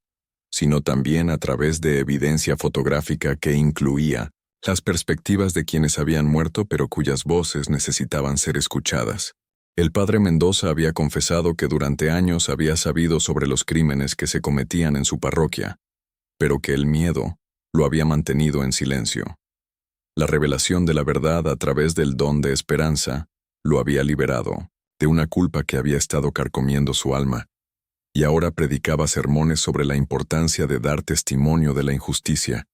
A: sino también a través de evidencia fotográfica que incluía las perspectivas de quienes habían muerto pero cuyas voces necesitaban ser escuchadas. El padre Mendoza había confesado que durante años había sabido sobre los crímenes que se cometían en su parroquia, pero que el miedo lo había mantenido en silencio. La revelación de la verdad a través del don de esperanza lo había liberado de una culpa que había estado carcomiendo su alma, y ahora predicaba sermones sobre la importancia de dar testimonio de la injusticia,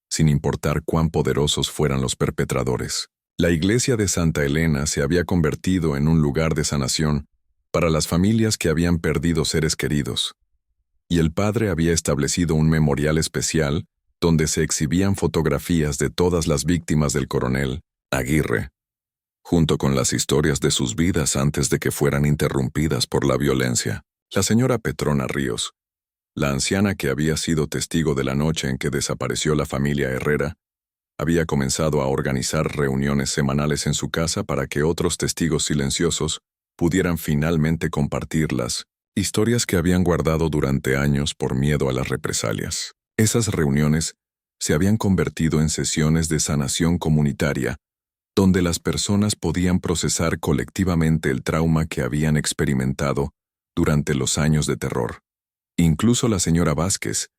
A: sin importar cuán poderosos fueran los perpetradores. La iglesia de Santa Elena se había convertido en un lugar de sanación para las familias que habían perdido seres queridos, y el padre había establecido un memorial especial donde se exhibían fotografías de todas las víctimas del coronel Aguirre, junto con las historias de sus vidas antes de que fueran interrumpidas por la violencia. La señora Petrona Ríos, la anciana que había sido testigo de la noche en que desapareció la familia Herrera, había comenzado a organizar reuniones semanales en su casa para que otros testigos silenciosos pudieran finalmente compartir las historias que habían guardado durante años por miedo a las represalias. Esas reuniones se habían convertido en sesiones de sanación comunitaria, donde las personas podían procesar colectivamente el trauma que habían experimentado durante los años de terror. Incluso la señora Vázquez,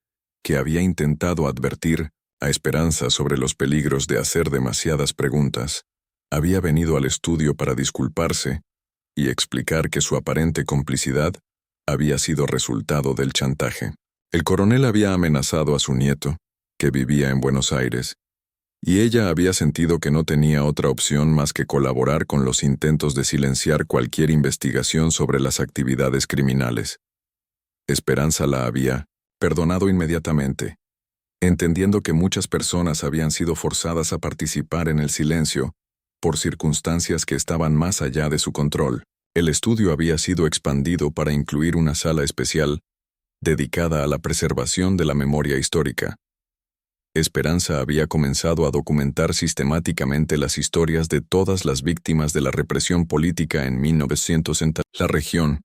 A: que había intentado advertir a Esperanza sobre los peligros de hacer demasiadas preguntas, había venido al estudio para disculparse y explicar que su aparente complicidad había sido resultado del chantaje. El coronel había amenazado a su nieto, que vivía en Buenos Aires, y ella había sentido que no tenía otra opción más que colaborar con los intentos de silenciar cualquier investigación sobre las actividades criminales. Esperanza la había perdonado inmediatamente, entendiendo que muchas personas habían sido forzadas a participar en el silencio por circunstancias que estaban más allá de su control. El estudio había sido expandido para incluir una sala especial dedicada a la preservación de la memoria histórica. Esperanza había comenzado a documentar sistemáticamente las historias de todas las víctimas de la represión política en 1900 en la región,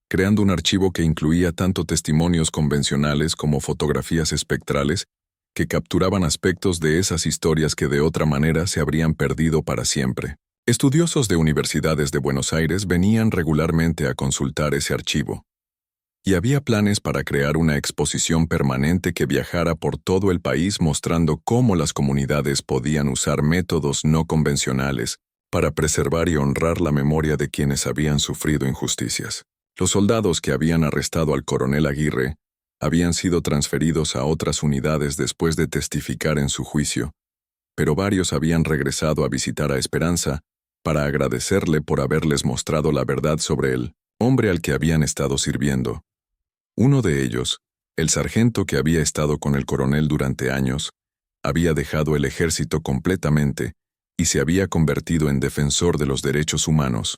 A: creando un archivo que incluía tanto testimonios convencionales como fotografías espectrales que capturaban aspectos de esas historias que de otra manera se habrían perdido para siempre. Estudiosos de universidades de Buenos Aires venían regularmente a consultar ese archivo, y había planes para crear una exposición permanente que viajara por todo el país mostrando cómo las comunidades podían usar métodos no convencionales para preservar y honrar la memoria de quienes habían sufrido injusticias. Los soldados que habían arrestado al coronel Aguirre habían sido transferidos a otras unidades después de testificar en su juicio, pero varios habían regresado a visitar a Esperanza para agradecerle por haberles mostrado la verdad sobre el hombre al que habían estado sirviendo. Uno de ellos, el sargento que había estado con el coronel durante años, había dejado el ejército completamente y se había convertido en defensor de los derechos humanos,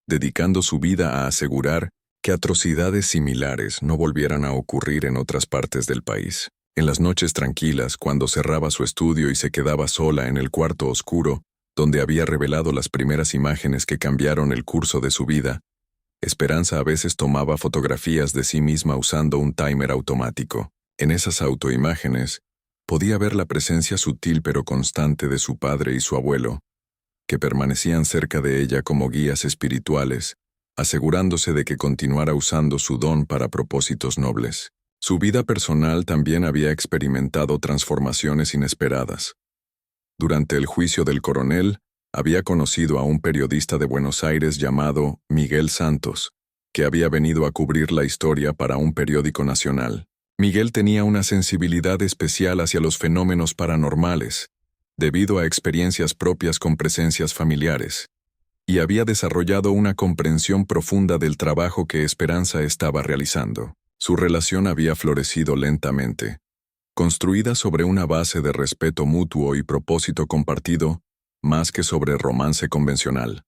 A: dedicando su vida a asegurar que atrocidades similares no volvieran a ocurrir en otras partes del país. En las noches tranquilas, cuando cerraba su estudio y se quedaba sola en el cuarto oscuro, donde había revelado las primeras imágenes que cambiaron el curso de su vida, Esperanza a veces tomaba fotografías de sí misma usando un timer automático. En esas autoimágenes, podía ver la presencia sutil pero constante de su padre y su abuelo, que permanecían cerca de ella como guías espirituales, asegurándose de que continuara usando su don para propósitos nobles. Su vida personal también había experimentado transformaciones inesperadas. Durante el juicio del coronel, había conocido a un periodista de Buenos Aires llamado Miguel Santos, que había venido a cubrir la historia para un periódico nacional. Miguel tenía una sensibilidad especial hacia los fenómenos paranormales, debido a experiencias propias con presencias familiares, y había desarrollado una comprensión profunda del trabajo que Esperanza estaba realizando. Su relación había florecido lentamente, construida sobre una base de respeto mutuo y propósito compartido, más que sobre romance convencional.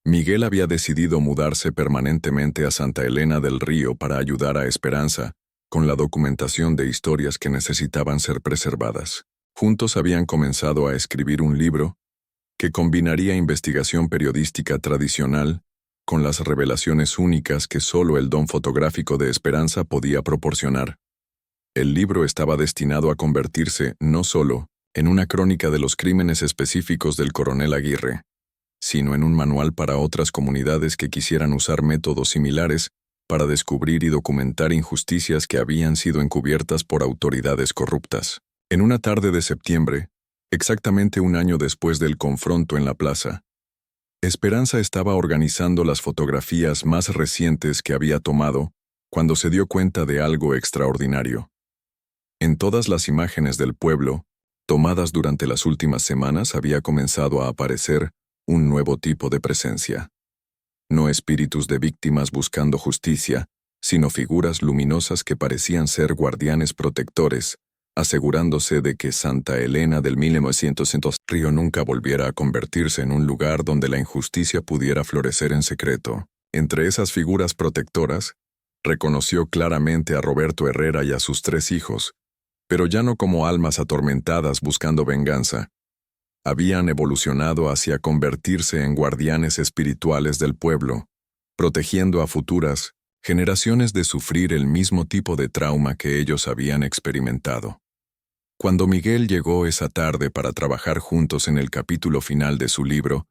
A: Miguel había decidido mudarse permanentemente a Santa Elena del Río para ayudar a Esperanza con la documentación de historias que necesitaban ser preservadas. Juntos habían comenzado a escribir un libro que combinaría investigación periodística tradicional con las revelaciones únicas que solo el don fotográfico de Esperanza podía proporcionar. El libro estaba destinado a convertirse no solo en una crónica de los crímenes específicos del coronel Aguirre, sino en un manual para otras comunidades que quisieran usar métodos similares para descubrir y documentar injusticias que habían sido encubiertas por autoridades corruptas. En una tarde de septiembre, exactamente un año después del confronto en la plaza, Esperanza estaba organizando las fotografías más recientes que había tomado cuando se dio cuenta de algo extraordinario. En todas las imágenes del pueblo, tomadas durante las últimas semanas, había comenzado a aparecer un nuevo tipo de presencia. No espíritus de víctimas buscando justicia, sino figuras luminosas que parecían ser guardianes protectores, asegurándose de que Santa Elena del 1900 Río nunca volviera a convertirse en un lugar donde la injusticia pudiera florecer en secreto. Entre esas figuras protectoras, reconoció claramente a Roberto Herrera y a sus 3 hijos, pero ya no como almas atormentadas buscando venganza. Habían evolucionado hacia convertirse en guardianes espirituales del pueblo, protegiendo a futuras generaciones de sufrir el mismo tipo de trauma que ellos habían experimentado. Cuando Miguel llegó esa tarde para trabajar juntos en el capítulo final de su libro,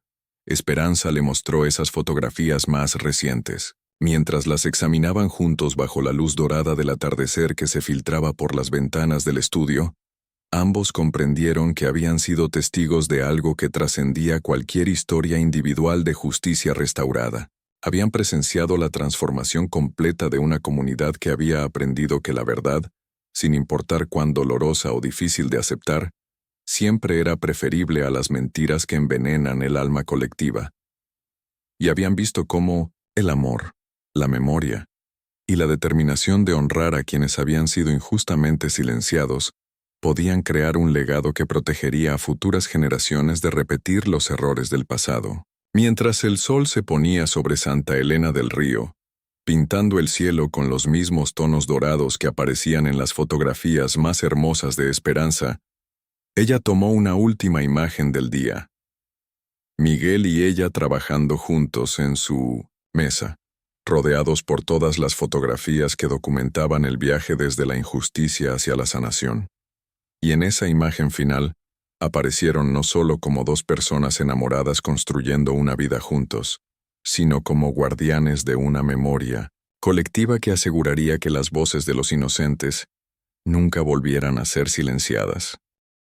A: Esperanza le mostró esas fotografías más recientes. Mientras las examinaban juntos bajo la luz dorada del atardecer que se filtraba por las ventanas del estudio, ambos comprendieron que habían sido testigos de algo que trascendía cualquier historia individual de justicia restaurada. Habían presenciado la transformación completa de una comunidad que había aprendido que la verdad, sin importar cuán dolorosa o difícil de aceptar, siempre era preferible a las mentiras que envenenan el alma colectiva. Y habían visto cómo el amor, la memoria y la determinación de honrar a quienes habían sido injustamente silenciados podían crear un legado que protegería a futuras generaciones de repetir los errores del pasado. Mientras el sol se ponía sobre Santa Elena del Río, pintando el cielo con los mismos tonos dorados que aparecían en las fotografías más hermosas de Esperanza, ella tomó una última imagen del día. Miguel y ella trabajando juntos en su mesa, rodeados por todas las fotografías que documentaban el viaje desde la injusticia hacia la sanación. Y en esa imagen final, aparecieron no solo como 2 personas enamoradas construyendo una vida juntos, sino como guardianes de una memoria colectiva que aseguraría que las voces de los inocentes nunca volvieran a ser silenciadas.